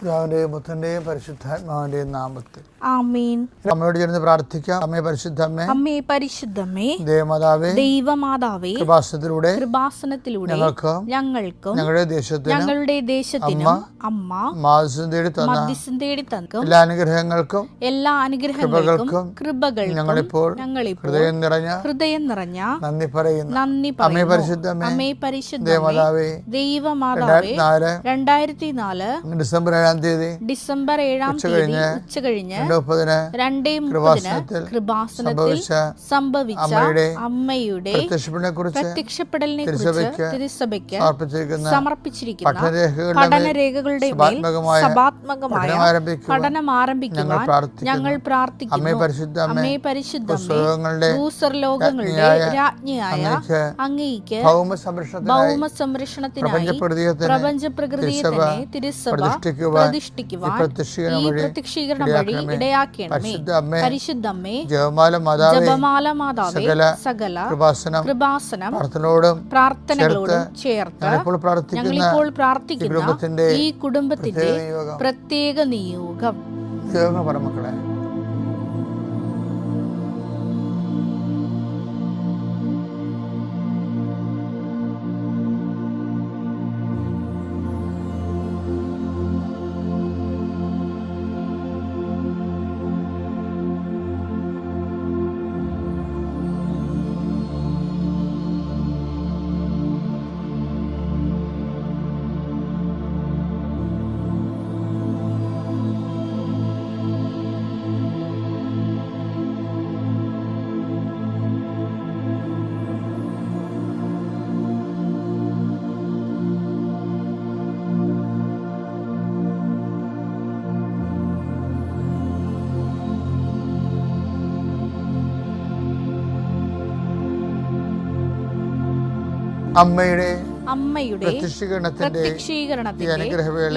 പിതാവിന്റെയും പുത്രന്റെയും പരിശുദ്ധാത്മാവിന്റെയും നാമത്തിൽ ആമേൻ. അമ്മയോട് ചേർന്ന് പ്രാർത്ഥിക്കാം. അമ്മേ പരിശുദ്ധമ്മേ, അമ്മേ പരിശുദ്ധമേ, ദേവമാതാവേ, ദൈവമാതാവേ, കൃപാസനത്തിലൂടെ ഞങ്ങൾക്കും ഞങ്ങളുടെ ദേശത്തിനും അമ്മ മധ്യസ്ഥം തേടി തന്ന എല്ലാ അനുഗ്രഹങ്ങൾക്കും കൃപകൾക്കും ഞങ്ങളിപ്പോൾ ഹൃദയം നിറഞ്ഞ നന്ദി പറയുന്നു. അമ്മേ പരിശുദ്ധമ്മേ, ദൈവമാതാവേ, 2004 ഡിസംബർ 7 ഉച്ചകഴിഞ്ഞ് 2:30 കൃപാസനത്തിൽ സംഭവിച്ച അമ്മയുടെ പ്രത്യക്ഷപ്പെടലിനെ കുറിച്ച് തിരുസഭയ്ക്ക് സമർപ്പിച്ചിരിക്കുന്ന പഠനരേഖകളുടെ മേൽ സഭാത്മകമായ പഠനം ആരംഭിക്കുവാൻ ഞങ്ങൾ പ്രാർത്ഥിക്കുന്നു. അമ്മേ പരിശുദ്ധമ്മേ, ഭൂസ്വർലോകങ്ങളുടെ രാജ്ഞിയായ അങ്ങേയ്ക്ക് ഭൗമ സംരക്ഷണത്തിനായി പ്രപഞ്ച പ്രകൃതിയെ തന്നെ തിരുസഭ പ്രതിഷ്ഠിക്കുവാൻ ഈ പ്രത്യക്ഷീകരണം വഴി ഇടയാക്കണമേ. പരിശുദ്ധമ്മേ, ജപമാല മാതാവേ, സകല കൃപാസനം പ്രാർത്ഥനകളോടും ചേർത്ത് ഞങ്ങളിപ്പോൾ പ്രാർത്ഥിക്കുന്ന ഈ കുടുംബത്തിന്റെ പ്രത്യേക നിയോഗം. മക്കളെ, അമ്മയുടെ പ്രത്യക്ഷീകരണത്തിന്റെ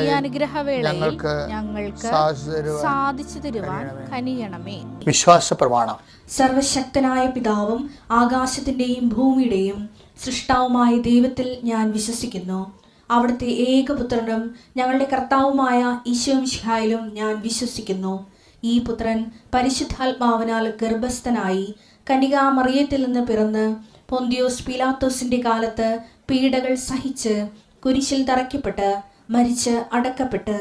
ഈ അനുഗ്രഹവേളയിൽ ഞങ്ങൾക്ക് സാധിച്ചു തരുവാൻ കനിയണമേ. വിശ്വാസ പ്രമാണം. സർവശക്തനായ പിതാവും ആകാശത്തിന്റെയും ഭൂമിയുടെയും സൃഷ്ടാവുമായ ദൈവത്തിൽ ഞാൻ വിശ്വസിക്കുന്നു. അവിടുത്തെ ഏകപുത്രനും ഞങ്ങളുടെ കർത്താവുമായ ഈശോമിശിഹായിലും ഞാൻ വിശ്വസിക്കുന്നു. ഈ പുത്രൻ പരിശുദ്ധാത്മാവിനാൽ ഗർഭസ്ഥനായി കന്യകാമറിയത്തിൽ നിന്ന് പിറന്ന് പൊന്തിയോസ് പീലാത്തോസിന്റെ കാലത്ത് പീഡകൾ സഹിച്ച് കുരിശിൽ തറയ്ക്കപ്പെട്ട് മരിച്ച് അടക്കപ്പെട്ട്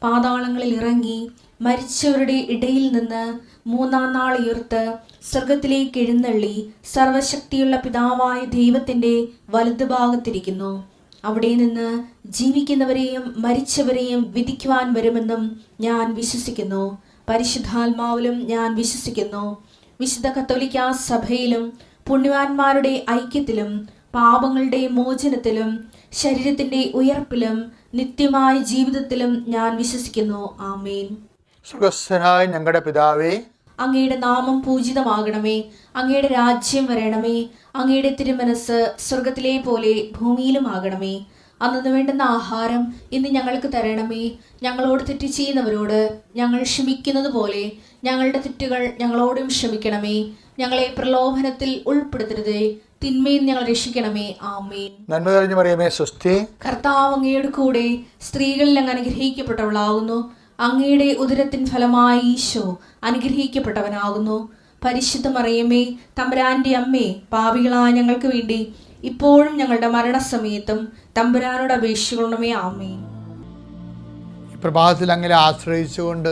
പാതാളങ്ങളിൽ ഇറങ്ങി മരിച്ചവരുടെ ഇടയിൽ നിന്ന് 3-ാം നാൾ ഉയർത്ത് സ്വർഗത്തിലേക്ക് എഴുന്നള്ളി സർവശക്തിയുള്ള പിതാവായ ദൈവത്തിന്റെ വലതുഭാഗത്തിരിക്കുന്നു. അവിടെ നിന്ന് ജീവിക്കുന്നവരെയും മരിച്ചവരെയും വിധിക്കുവാൻ വരുമെന്നും ഞാൻ വിശ്വസിക്കുന്നു. പരിശുദ്ധാത്മാവിലും ഞാൻ വിശ്വസിക്കുന്നു. വിശുദ്ധ കത്തോലിക്കാ സഭയിലും പുണ്യവാന്മാരുടെ ഐക്യത്തിലും പാപങ്ങളുടെ മോചനത്തിലും ശരീരത്തിന്റെ ഉയർപ്പിലും നിത്യമായ ജീവിതത്തിലും ഞാൻ വിശ്വസിക്കുന്നു. ആമേൻ. സ്വർഗ്ഗസ്ഥനായ ഞങ്ങളുടെ പിതാവേ, അങ്ങയുടെ നാമം പൂജിതമാകണമേ. അങ്ങയുടെ രാജ്യം വരണമേ. അങ്ങയുടെ തിരുമനസ് സ്വർഗത്തിലെ പോലെ ഭൂമിയിലും ആകണമേ. അന്നു വേണ്ടുന്ന ആഹാരം ഇന്ന് ഞങ്ങൾക്ക് തരണമേ. ഞങ്ങളോട് തെറ്റ് ചെയ്യുന്നവരോട് ഞങ്ങൾ ക്ഷമിക്കുന്നത് പോലെ ഞങ്ങളുടെ തെറ്റുകൾ ഞങ്ങളോടും ക്ഷമിക്കണമേ. ഞങ്ങളെ പ്രലോഭനത്തിൽ ഉൾപ്പെടുത്തരുതേ, തിന്മയിൽ ഞങ്ങൾ രക്ഷിക്കണമേ. ആമേൻ. നന്മ നിറഞ്ഞ മറിയമേ, സ്വസ്തി. കർത്താവ് അങ്ങയുടെ കൂടെ സ്ത്രീകളിൽ അങ്ങ് അനുഗ്രഹിക്കപ്പെട്ടവളാകുന്നു. അങ്ങയുടെ ഉദരത്തിൻ ഫലമായി ഈശോ അനുഗ്രഹിക്കപ്പെട്ടവനാകുന്നു. പരിശുദ്ധ മറിയമേ, തമ്പുരാന്റെ അമ്മേ, പാപികളായ ഞങ്ങൾക്ക് വേണ്ടി ഇപ്പോഴും ഞങ്ങളുടെ മരണസമയത്തും തമ്പുരാനോട് അപേക്ഷിക്കണമേ. ആമേൻ. ഈ പ്രഭാതത്തിൽ അങ്ങനെ ആശ്രയിച്ചുകൊണ്ട്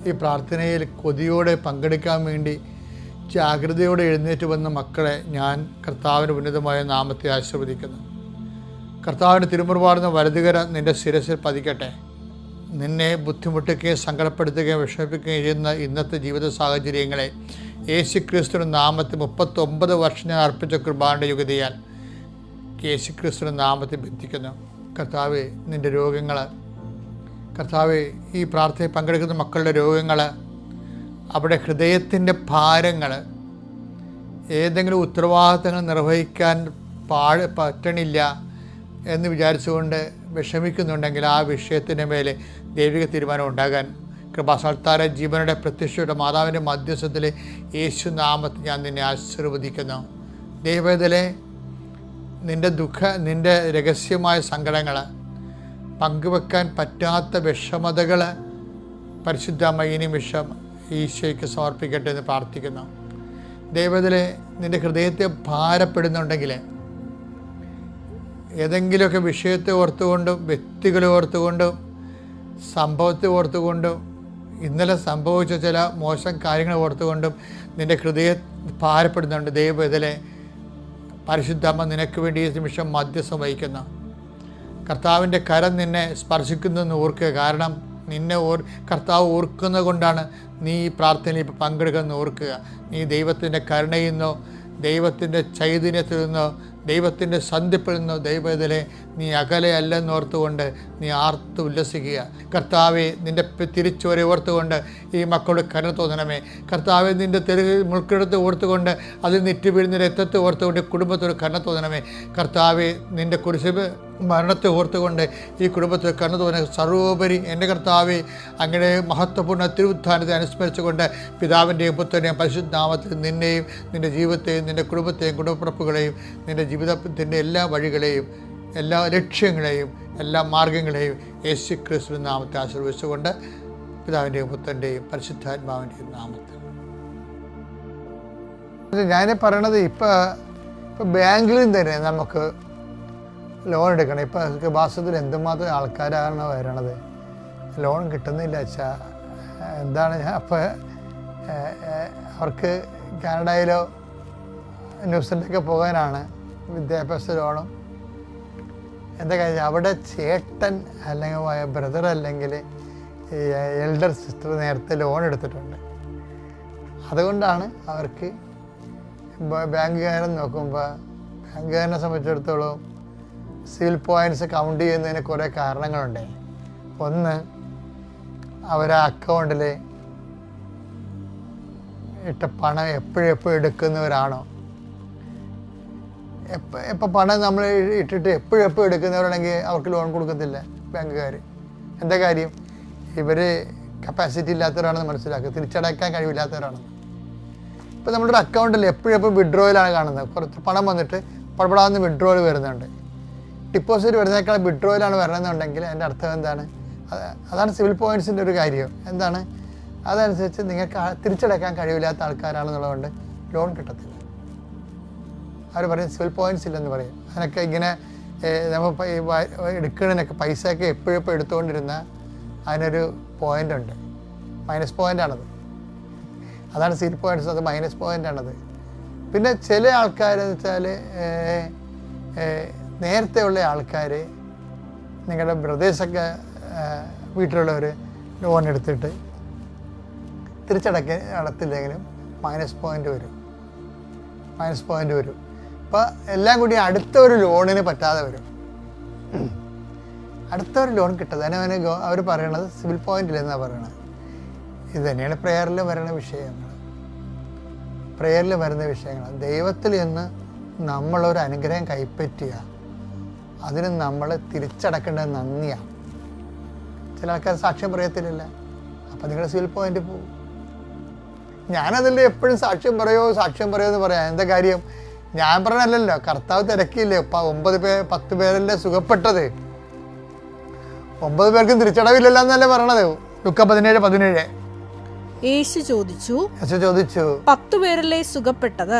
ഈ പ്രാർത്ഥനയിൽ കൊതിയോടെ പങ്കെടുക്കാൻ വേണ്ടി ജാഗ്രതയോടെ എഴുന്നേറ്റ് വന്ന മക്കളെ ഞാൻ കർത്താവിൻ്റെ ഉന്നതമായ നാമത്തെ ആശീർവദിക്കുന്നു. കർത്താവിൻ്റെ തിരുമുറുപാടുന്ന വലതുകര നിൻ്റെ ശിരസിൽ പതിക്കട്ടെ. നിന്നെ ബുദ്ധിമുട്ടിക്കുകയും സങ്കടപ്പെടുത്തുകയും വിഷമിപ്പിക്കുകയും ചെയ്യുന്ന ഇന്നത്തെ ജീവിത സാഹചര്യങ്ങളെ യേശുക്രിസ്തുവിൻ്റെ നാമത്തിൽ 39 വർഷം ഞാൻ അർപ്പിച്ച കൃപാന്റെ യുഗതിയാൽ യേശുക്രിസ്തുവിൻ്റെ നാമത്തിൽ ബന്ധിക്കുന്നു. കർത്താവേ, നിൻ്റെ രോഗങ്ങൾ, കർത്താവേ, ഈ പ്രാർത്ഥനയിൽ പങ്കെടുക്കുന്ന മക്കളുടെ രോഗങ്ങൾ, അവിടെ ഹൃദയത്തിൻ്റെ ഭാരങ്ങൾ, ഏതെങ്കിലും ഉത്തരവാദിത്തങ്ങൾ നിർവഹിക്കാൻ പറ്റണില്ല എന്ന് വിചാരിച്ചുകൊണ്ട് വിഷമിക്കുന്നുണ്ടെങ്കിൽ ആ വിഷയത്തിൻ്റെ മേലെ ദൈവിക തീരുമാനം ഉണ്ടാകാൻ കൃപാസ്ഥാന ജീവനുടെ പ്രത്യക്ഷയുടെ മാതാവിൻ്റെ മധ്യസ്ഥത്തിൽ യേശു നാമത്തിൽ ഞാൻ നിന്നെ ആശീർവദിക്കുന്നു. ദൈവത്തിലെ നിൻ്റെ രഹസ്യമായ സങ്കടങ്ങൾ, പങ്കുവെക്കാൻ പറ്റാത്ത വിഷമതകൾ പരിശുദ്ധ ഈ നിമിഷം ഈശോയ്ക്ക് സമർപ്പിക്കട്ടെ എന്ന് പ്രാർത്ഥിക്കുന്നു. ദൈവത്തിലെ നിൻ്റെ ഹൃദയത്തെ ഭാരപ്പെടുന്നുണ്ടെങ്കിൽ, ഏതെങ്കിലുമൊക്കെ വിഷയത്തെ ഓർത്തുകൊണ്ടും വ്യക്തികളെ ഓർത്തുകൊണ്ടും സംഭവത്തെ ഓർത്തുകൊണ്ടും ഇന്നലെ സംഭവിച്ച ചില മോശം കാര്യങ്ങൾ ഓർത്തുകൊണ്ടും നിൻ്റെ ഹൃദയം ഭാരപ്പെടുന്നുണ്ട്, ദൈവത്തിലെ പരിശുദ്ധമ്മ നിനക്ക് വേണ്ടി ഈ നിമിഷം മധ്യസ്ഥം വഹിക്കുന്നു. കർത്താവിൻ്റെ കരം നിന്നെ സ്പർശിക്കുന്നതെന്ന് ഓർക്കുക. കാരണം നിന്നെ കർത്താവ് ഓർക്കുന്നത് കൊണ്ടാണ് നീ ഈ പ്രാർത്ഥനയിൽ ഇപ്പോൾ പങ്കെടുക്കുന്നത് ഓർക്കുക. നീ ദൈവത്തിൻ്റെ കരുണയിൽ നിന്നോ ദൈവത്തിൻ്റെ ചൈതന്യത്തിൽ നിന്നോ ദൈവത്തിൻ്റെ സന്ധിപ്പിൽ നിന്നോ ദൈവത്തിലെ നീ അകലെയല്ലെന്നോർത്തുകൊണ്ട് നീ ആർത്ത് ഉല്ലസിക്കുക. കർത്താവെ നിൻ്റെ തിരിച്ചുവരെ ഓർത്തുകൊണ്ട് ഈ മക്കളുടെ കരുണ തോന്നണമേ. കർത്താവെ നിൻ്റെ മുൾക്കിടത്ത് ഓർത്തുകൊണ്ട് അതിൽ നെറ്റി വീഴുന്ന രക്തത്തെ ഓർത്തുകൊണ്ട് കുടുംബത്തോട് കരുണ തോന്നണമേ. കർത്താവെ നിൻ്റെ കുരിശ് മരണത്തെ ഓർത്തുകൊണ്ട് ഈ കുടുംബത്തിൽ കരുണ തോന്നണ. സർവോപരി എൻ്റെ കർത്താവെ അങ്ങനെ മഹത്വപൂർണ്ണ തിരുവുത്ഥാനത്തെ അനുസ്മരിച്ചുകൊണ്ട് പിതാവിൻ്റെയും പുത്രൻ്റെയും പരിശുദ്ധനാമത്തിൽ നിന്നെയും നിൻ്റെ ജീവിതത്തെയും നിൻ്റെ കുടുംബത്തെയും കുടുംബപ്പുറപ്പുകളെയും നിൻ്റെ ജീവിതത്തിൻ്റെ എല്ലാ വഴികളെയും എല്ലാ ലക്ഷ്യങ്ങളെയും എല്ലാ മാർഗങ്ങളെയും യേശു ക്രിസ്തു നാമത്തെ ആശീർവദിച്ചുകൊണ്ട് പിതാവിൻ്റെയും പുത്രൻ്റെയും പരിശുദ്ധാത്മാവിൻ്റെയും നാമത്തിൽ. ഞാൻ പറയണത് ഇപ്പം ബാങ്കിലും തന്നെ നമുക്ക് ലോൺ എടുക്കണം. ഇപ്പം മാസത്തിൽ എന്തുമാത്രം ആൾക്കാരാണ് വരണത്, ലോൺ കിട്ടുന്നില്ല വെച്ചാൽ എന്താണ്. അപ്പോൾ അവർക്ക് കാനഡയിലോ ന്യൂസിലൊക്കെ പോകാനാണ് വിദ്യാഭ്യാസ ലോണും എന്താ കാര്യം. അവിടെ ചേട്ടൻ അല്ലെങ്കിൽ ബ്രദർ അല്ലെങ്കിൽ എൽഡർ സിസ്റ്റർ നേരത്തെ ലോൺ എടുത്തിട്ടുണ്ട്. അതുകൊണ്ടാണ് അവർക്ക് ബാങ്കുകാരൻ നോക്കുമ്പോൾ ബാങ്കുകാരനെ സംബന്ധിച്ചിടത്തോളം സിവിൽ പോയിൻറ്റ്സ് കൗണ്ട് ചെയ്യുന്നതിന് കുറേ കാരണങ്ങളുണ്ട്. ഒന്ന്, അവരെ അക്കൗണ്ടിൽ ഇട്ട പണം എപ്പോഴും എടുക്കുന്നവരാണോ, എപ്പോൾ പണം നമ്മൾ ഇട്ടിട്ട് എപ്പോഴും എടുക്കുന്നവരാണെങ്കിൽ അവർക്ക് ലോൺ കൊടുക്കത്തില്ല ബാങ്കുകാർ. എന്താ കാര്യം, ഇവർ കപ്പാസിറ്റി ഇല്ലാത്തവരാണെന്ന് മനസ്സിലാക്കുക, തിരിച്ചടയ്ക്കാൻ കഴിവില്ലാത്തവരാണെന്ന്. ഇപ്പോൾ നമ്മുടെ ഒരു അക്കൗണ്ടിൽ എപ്പോഴും വിഡ്രോയിലാണ് കാണുന്നത്. കുറച്ച് പണം വന്നിട്ട് പടപടാന്ന് വിഡ്രോയിൽ വരുന്നുണ്ട്. ഡിപ്പോസിറ്റ് വരുന്നേക്കാൾ വിഡ്രോയിലാണ് വരണമെന്നുണ്ടെങ്കിൽ അതിൻ്റെ അർത്ഥം എന്താണ്? അതാണ് സിവിൽ പോയിൻറ്റ്സിൻ്റെ ഒരു കാര്യം. എന്താണ്? അതനുസരിച്ച് നിങ്ങൾക്ക് തിരിച്ചടയ്ക്കാൻ കഴിവില്ലാത്ത ആൾക്കാരാണെന്നുള്ളതുകൊണ്ട് ലോൺ കിട്ടത്തില്ല. അവർ പറയും സിവിൽ പോയിൻറ്റ്സ് ഇല്ലെന്ന് പറയും. അതിനൊക്കെ ഇങ്ങനെ നമ്മൾ എടുക്കുന്നതിനൊക്കെ പൈസയൊക്കെ എപ്പോഴും എടുത്തുകൊണ്ടിരുന്ന അതിനൊരു പോയിൻ്റ് ഉണ്ട്, മൈനസ് പോയിൻ്റാണത്. അതാണ് സിവിൽ പോയിൻറ്റ്സ്, അത് മൈനസ് പോയിൻ്റാണത്. പിന്നെ ചില ആൾക്കാരെന്ന് വെച്ചാൽ നേരത്തെ ഉള്ള ആൾക്കാർ, നിങ്ങളുടെ ബ്രദേഴ്സൊക്കെ വീട്ടിലുള്ളവർ ലോൺ എടുത്തിട്ട് അടത്തില്ലെങ്കിലും മൈനസ് പോയിൻ്റ് വരും. അപ്പോൾ എല്ലാം കൂടി അടുത്തൊരു ലോണിന് പറ്റാതെ വരും. അടുത്തൊരു ലോൺ കിട്ടുന്നത് അതിന് അവർ പറയണത് സിവിൽ പോയിൻ്റിലെന്നാണ് പറയണത്. ഇത് തന്നെയാണ് പ്രേയറിൽ വരുന്ന വിഷയങ്ങൾ. ദൈവത്തിൽ നിന്ന് നമ്മളൊരു അനുഗ്രഹം കൈപ്പറ്റുക, അതിന് നമ്മൾ തിരിച്ചടക്കേണ്ടത് നന്ദിയാണ്. ചില ആൾക്കാർ സാക്ഷ്യം പറയത്തില്ല, അപ്പം നിങ്ങളുടെ സിവിൽ പോയിന്റ് പോകും. ഞാനതിൽ എപ്പോഴും സാക്ഷ്യം പറയുമോ എന്ന് പറയാം. എന്താ കാര്യം, ഞാൻ പറഞ്ഞല്ലോ, കർത്താവ് തിരക്കിയില്ലേ. 10 പേരല്ലേ സുഖപ്പെട്ടത്, 9 പേർക്കും തിരിച്ചടവില്ലല്ലോ എന്നല്ലേ പറയണത്. ലുക്ക 17:17. യേശു ചോദിച്ചു 10 പേരല്ലേ സുഖപ്പെട്ടത്,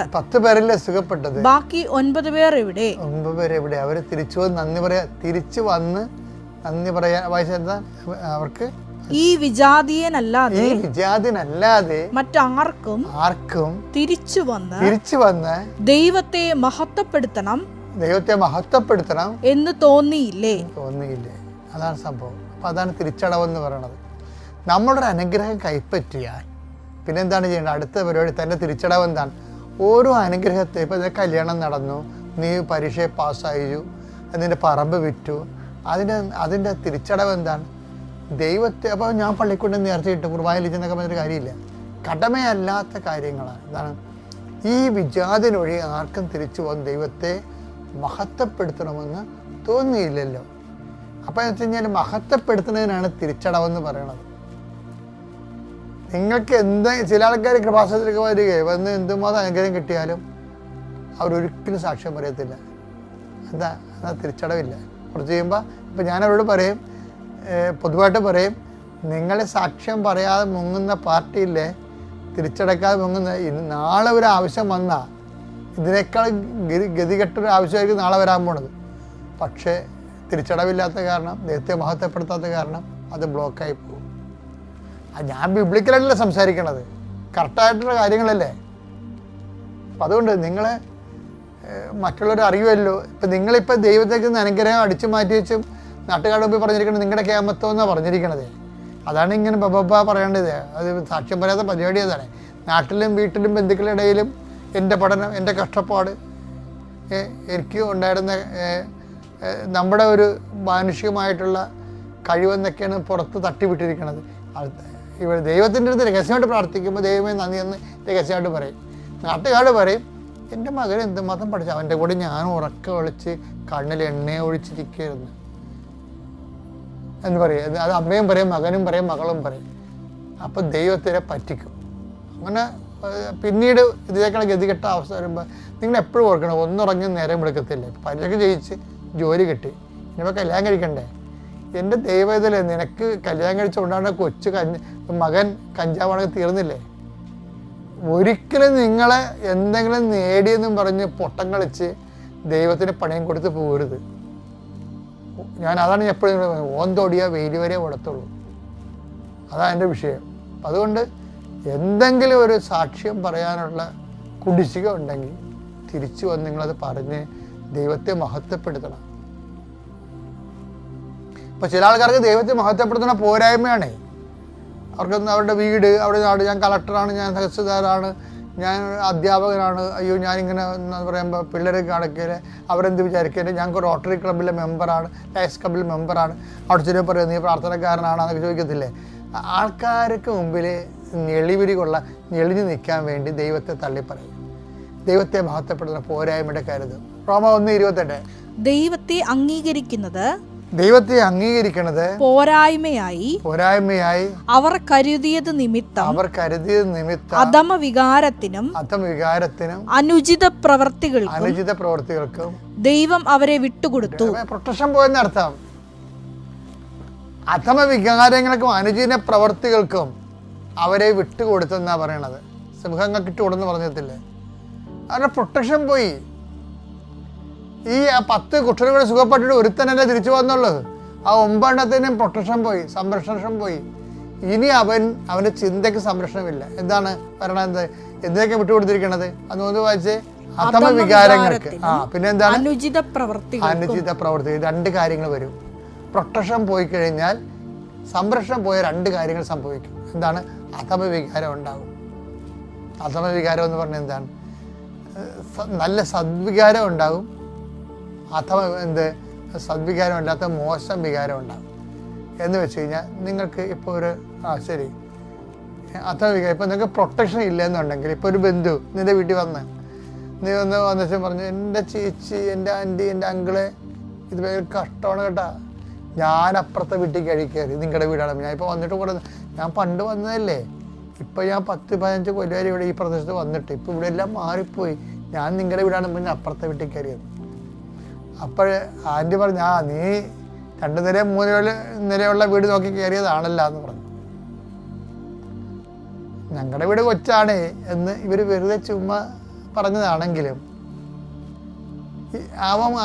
ബാക്കി 9 പേർ എവിടെ? 9 പേർ എവിടെ? അവർ തിരിച്ചു വന്ന് നന്ദി പറയാ. വായിച്ചെന്താ? അവർക്ക് ഈ വിജാതീയനല്ലാതെ മറ്റാർക്കും തിരിച്ചു വന്ന് ദൈവത്തെ മഹത്വപ്പെടുത്തണം എന്ന് തോന്നിയില്ലേ? അതാണ് സംഭവം. അപ്പം അതാണ് തിരിച്ചടവെന്ന് പറയണത്. നമ്മളൊരു അനുഗ്രഹം കൈപ്പറ്റിയാൽ പിന്നെന്താണ് ചെയ്യേണ്ടത്? അടുത്ത പരിപാടി തന്നെ തിരിച്ചടവ് എന്താണ്? ഓരോ അനുഗ്രഹത്തെ, ഇപ്പം കല്യാണം നടന്നു, നീ പരീക്ഷ പാസ്സായി, നിൻ്റെ പറമ്പ് വിറ്റു, അതിൻ്റെ തിരിച്ചടവ് എന്താണ്? ദൈവത്തെ. അപ്പോൾ ഞാൻ പള്ളിക്കൊണ്ട് നേർച്ചയിട്ട് കുർബാനയിൽ ചെന്നൊക്കെ പറഞ്ഞൊരു കാര്യമില്ല. കടമയല്ലാത്ത കാര്യങ്ങളാണ്. എന്താണ്? ഈ വിജാതിനൊഴി ആർക്കും തിരിച്ചു വന്ന് ദൈവത്തെ മഹത്വപ്പെടുത്തണമെന്ന് തോന്നിയില്ലല്ലോ. അപ്പോൾ എന്ന് വെച്ച് കഴിഞ്ഞാൽ മഹത്വപ്പെടുത്തുന്നതിനാണ് തിരിച്ചടവെന്ന് പറയണത്. നിങ്ങൾക്ക് ചില ആൾക്കാർ കൃപാസനത്തിലേക്ക് വന്ന് എന്തുമാത്രം അനുഗ്രഹം കിട്ടിയാലും അവരൊരിക്കലും സാക്ഷ്യം പറയത്തില്ല. അതാ തിരിച്ചടവില്ല. കുറച്ച് കഴിയുമ്പോൾ ഇപ്പം ഞാനവരോട് പറയും, പൊതുവായിട്ട് പറയും, നിങ്ങൾ സാക്ഷ്യം പറയാതെ മുങ്ങുന്ന പാർട്ടിയില്ലേ, തിരിച്ചടക്കാതെ മുങ്ങുന്ന, നാളെ ഒരു ആവശ്യം വന്നാൽ ഇതിനേക്കാൾ ഗതികെട്ടൊരു ആവശ്യമായിരിക്കും നാളെ വരാൻ പോണത്. പക്ഷേ തിരിച്ചടവില്ലാത്ത കാരണം, ദൈവത്തെ മഹത്വപ്പെടുത്താത്ത കാരണം അത് ബ്ലോക്കായി പോകും. ഞാൻ ബിബ്ലിക്കലായിട്ടല്ല സംസാരിക്കണത്, കറക്റ്റായിട്ടുള്ള കാര്യങ്ങളല്ലേ. അപ്പം അതുകൊണ്ട് നിങ്ങൾ മറ്റുള്ളവർ അറിയുമല്ലോ. ഇപ്പം നിങ്ങളിപ്പോൾ ദൈവത്തേക്ക് അനുഗ്രഹം അടിച്ചു മാറ്റി വെച്ചും നാട്ടുകാരുടെ മുമ്പിൽ പറഞ്ഞിരിക്കുന്നത് നിങ്ങളുടെ കേമത്വം എന്നാണ് പറഞ്ഞിരിക്കണത്. അതാണ് ഇങ്ങനെ ബബ പറയേണ്ടത്. അത് സാക്ഷ്യം പറയാത്ത പരിപാടി അതാണ്. നാട്ടിലും വീട്ടിലും ബന്ധുക്കളുടെ ഇടയിലും എൻ്റെ പഠനം, എൻ്റെ കഷ്ടപ്പാട്, എനിക്ക് ഉണ്ടായിരുന്ന നമ്മുടെ ഒരു മാനുഷികമായിട്ടുള്ള കഴിവെന്നൊക്കെയാണ് പുറത്ത് തട്ടിവിട്ടിരിക്കുന്നത്. ഇവർ ദൈവത്തിൻ്റെ അടുത്ത് രഹസ്യമായിട്ട് പ്രാർത്ഥിക്കുമ്പോൾ ദൈവമേ നന്ദി എന്ന് രഹസ്യമായിട്ട് പറയും. നാട്ടുകാർ പറയും, എൻ്റെ മകൻ എന്തുമാത്രം പഠിച്ചു, അവൻ്റെ കൂടെ ഞാൻ ഉറക്ക വിളിച്ച് കണ്ണിൽ എണ്ണ ഒഴിച്ചിരിക്കുകയായിരുന്നു എന്ന് പറയും. അത് അമ്മയും പറയും, മകനും പറയും, മകളും പറയും. അപ്പം ദൈവത്തിനെ പറ്റിക്കും. അങ്ങനെ പിന്നീട് ഇതിനേക്കാൾ ഗതികെട്ട അവസ്ഥ വരുമ്പോൾ നിങ്ങൾ എപ്പോഴും ഓർക്കണം, ഒന്നുറങ്ങി നേരം വിളിക്കത്തില്ല. പരീക്ഷയ്ക്ക് ജയിച്ച് ജോലി കിട്ടി, ഇനിയിപ്പോൾ കല്യാണം കഴിക്കണ്ടേ. എൻ്റെ ദൈവത്തിലെ നിനക്ക് കല്യാണം കഴിച്ചുകൊണ്ടാണ് കൊച്ചു മകൻ കഞ്ചാവാണെങ്കിൽ തീർന്നില്ലേ. ഒരിക്കലും നിങ്ങളെ എന്തെങ്കിലും നേടിയെന്നും പറഞ്ഞ് പൊട്ടം കളിച്ച് ദൈവത്തിന് പണിയും കൊടുത്ത് പോകരുത്. അതാണ് എപ്പോഴും ഓന്തോടിയാൽ വെയിൽ വരെ ഓടത്തുള്ളൂ. അതാണ് എൻ്റെ വിഷയം. അതുകൊണ്ട് എന്തെങ്കിലും ഒരു സാക്ഷ്യം പറയാനുള്ള കുടിശ്ശിക ഉണ്ടെങ്കിൽ തിരിച്ചു വന്ന് നിങ്ങളത് പറഞ്ഞ് ദൈവത്തെ മഹത്വപ്പെടുത്തണം. ഇപ്പം ചില ആൾക്കാർക്ക് ദൈവത്തെ മഹത്വപ്പെടുത്തുന്ന പോരായ്മയാണ്. അവർക്കൊന്ന് അവരുടെ വീട്, അവിടെ നാട്, ഞാൻ കളക്ടറാണ്, ഞാൻ തഹസിൽദാരാണ്, ഞാൻ അധ്യാപകനാണ്, അയ്യോ ഞാനിങ്ങനെ എന്ന് പറയുമ്പോൾ പിള്ളേരെ കാണിക്കല് അവരെന്ത് വിചാരിക്കല്, ഞങ്ങൾക്ക് റോട്ടറി ക്ലബ്ബിലെ മെമ്പറാണ്, ലയൺസ് ക്ലബ്ബിലെ മെമ്പറാണ്, അവിടെ ചെറിയ പറയും നീ പ്രാർത്ഥനക്കാരനാണ് എന്നൊക്കെ ചോദിക്കത്തില്ലേ. ആൾക്കാർക്ക് മുമ്പിൽ ഞെളിഞ്ഞു നിൽക്കാൻ വേണ്ടി ദൈവത്തെ തള്ളിപ്പറയും. ദൈവത്തെ മഹത്വപ്പെടുത്തുന്ന പോരായ്മയുടെ കരുത്. റോമ 1:28 ദൈവത്തെ അംഗീകരിക്കുന്നത് പോരായ്മയായി അവർ കരുതിയത് നിമിത്തം അധമ വികാരത്തിനും അനുചിത പ്രവൃത്തികൾക്കും ദൈവം അവരെ വിട്ടുകൊടുത്തു. പ്രൊട്ടക്ഷൻ പോയെന്ന് അർത്ഥം. അധമ വികാരങ്ങൾക്കും അനുചിത പ്രവൃത്തികൾക്കും അവരെ വിട്ടുകൊടുത്തെന്നാ പറയണത്. സിംഹങ്ങൾക്ക് ഇട്ടുകൊടുന്ന് പറഞ്ഞിട്ടില്ലേ. അവരുടെ പ്രൊട്ടക്ഷൻ പോയി. ഈ 10 കുഷ്ഠരോഗികളെ സുഖപ്പെട്ടിട്ട് ഒരുത്തനല്ലേ തിരിച്ചു വന്നുള്ളത്. ആ 9 പ്രൊട്ടക്ഷൻ പോയി, സംരക്ഷണം പോയി. ഇനി അവൻ്റെ ചിന്തയ്ക്ക് സംരക്ഷണമില്ല. എന്താണ് പറയണത്? എന്തൊക്കെ വിട്ടുകൊടുത്തിരിക്കണത്? അതൊന്ന് വായിച്ചേ. അധമ വികാരങ്ങൾക്ക്, പിന്നെ എന്താണ് അനുചിത പ്രവൃത്തി. 2 കാര്യങ്ങൾ വരും. പ്രൊട്ടക്ഷൻ പോയി കഴിഞ്ഞാൽ സംരക്ഷണം പോയ 2 കാര്യങ്ങൾ സംഭവിക്കും. എന്താണ്? അധമ വികാരം ഉണ്ടാകും. അധമ വികാരം എന്ന് പറഞ്ഞാൽ എന്താണ്? നല്ല സദ്വികാരം ഉണ്ടാകും, അഥവാ സദ്വികാരം അല്ലാത്ത മോശം വികാരം ഉണ്ടാകും. എന്ന് വെച്ച് കഴിഞ്ഞാൽ നിങ്ങൾക്ക് ഇപ്പോൾ ഒരു ശരി അഥവാ വികാരം, ഇപ്പോൾ നിങ്ങൾക്ക് പ്രൊട്ടക്ഷൻ ഇല്ലെന്നുണ്ടെങ്കിൽ, ഇപ്പോൾ ഒരു ബന്ധു നിൻ്റെ വീട്ടിൽ നീ വന്നിട്ട് പറഞ്ഞു, എൻ്റെ ചേച്ചി, എൻ്റെ ആൻറ്റി, എൻ്റെ അങ്കിള് ഇത് ഭയങ്കര കഷ്ടമാണ് കേട്ടാ, ഞാൻ അപ്പുറത്തെ വീട്ടിൽ കഴിക്കരുത്, നിങ്ങളുടെ വീടാണ്, ഞാൻ ഇപ്പോൾ വന്നിട്ട് കൂടെ, ഞാൻ പണ്ട് വന്നതല്ലേ, ഇപ്പോൾ ഞാൻ 10-15 കൊല്ലം വരെ ഇവിടെ ഈ പ്രദേശത്ത് വന്നിട്ട് ഇപ്പോൾ ഇവിടെ എല്ലാം മാറിപ്പോയി, ഞാൻ നിങ്ങളുടെ വീടാണ് പിന്നെ അപ്പുറത്തെ വീട്ടിൽ കയറിയത്. അപ്പോൾ ആൻറ്റി പറഞ്ഞു, നീ 2 നില 3 നിലയുള്ള വീട് നോക്കി കയറിയതാണല്ലോ എന്ന് പറഞ്ഞു. ഞങ്ങളുടെ വീട് കൊച്ചാണ് എന്ന് ഇവർ വെറുതെ ചുമ്മാ പറഞ്ഞതാണെങ്കിലും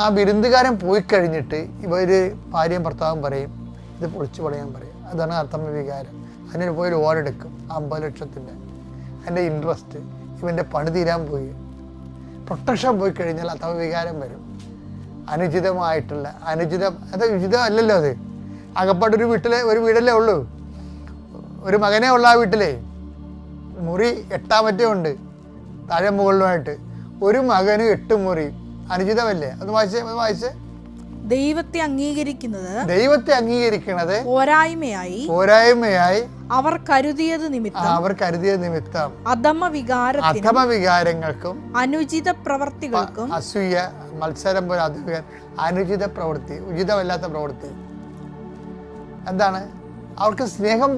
ആ വിരുന്നുകാരൻ പോയി കഴിഞ്ഞിട്ട് ഇവർ ഭാര്യയും ഭർത്താവും പറയും ഇത് പൊളിച്ചു പണിയാൻ പറയും. അതാണ് അർത്ഥമ വികാരം. അതിന് പോയി ലോൺ എടുക്കും 50 ലക്ഷത്തിൻ്റെ. അതിൻ്റെ ഇൻട്രസ്റ്റ്, ഇവൻ്റെ പണി തീരാൻ പോയി. പ്രൊട്ടക്ഷൻ പോയി കഴിഞ്ഞാൽ അർത്ഥമ വികാരം വരും. അനുചിതമായിട്ടുള്ള അത് ഉചിതമല്ലല്ലോ. അത് അകപ്പാട്ടൊരു ഒരു വീടല്ലേ ഉള്ളൂ, ഒരു മകനേ ഉള്ളൂ. ആ വീട്ടിലെ മുറി 8 ഉണ്ട്, താഴെ മുകളിലുമായിട്ട് ഒരു മകന് 8 മുറി. അനുചിതമല്ലേ? അത് വായിച്ചേ. ദൈവത്തെ അംഗീകരിക്കുന്നത് പോരായ്മയായി അവർ കരുതിയത് നിമിത്തം അധമ വികാരങ്ങൾക്കും അനുചിത പ്രവർത്തികൾക്കും അസൂയ, മത്സരം പോലെ അനുചിത പ്രവൃത്തി, ഉചിതമല്ലാത്ത പ്രവൃത്തി. എന്താണ്? അവർക്ക് സ്നേഹം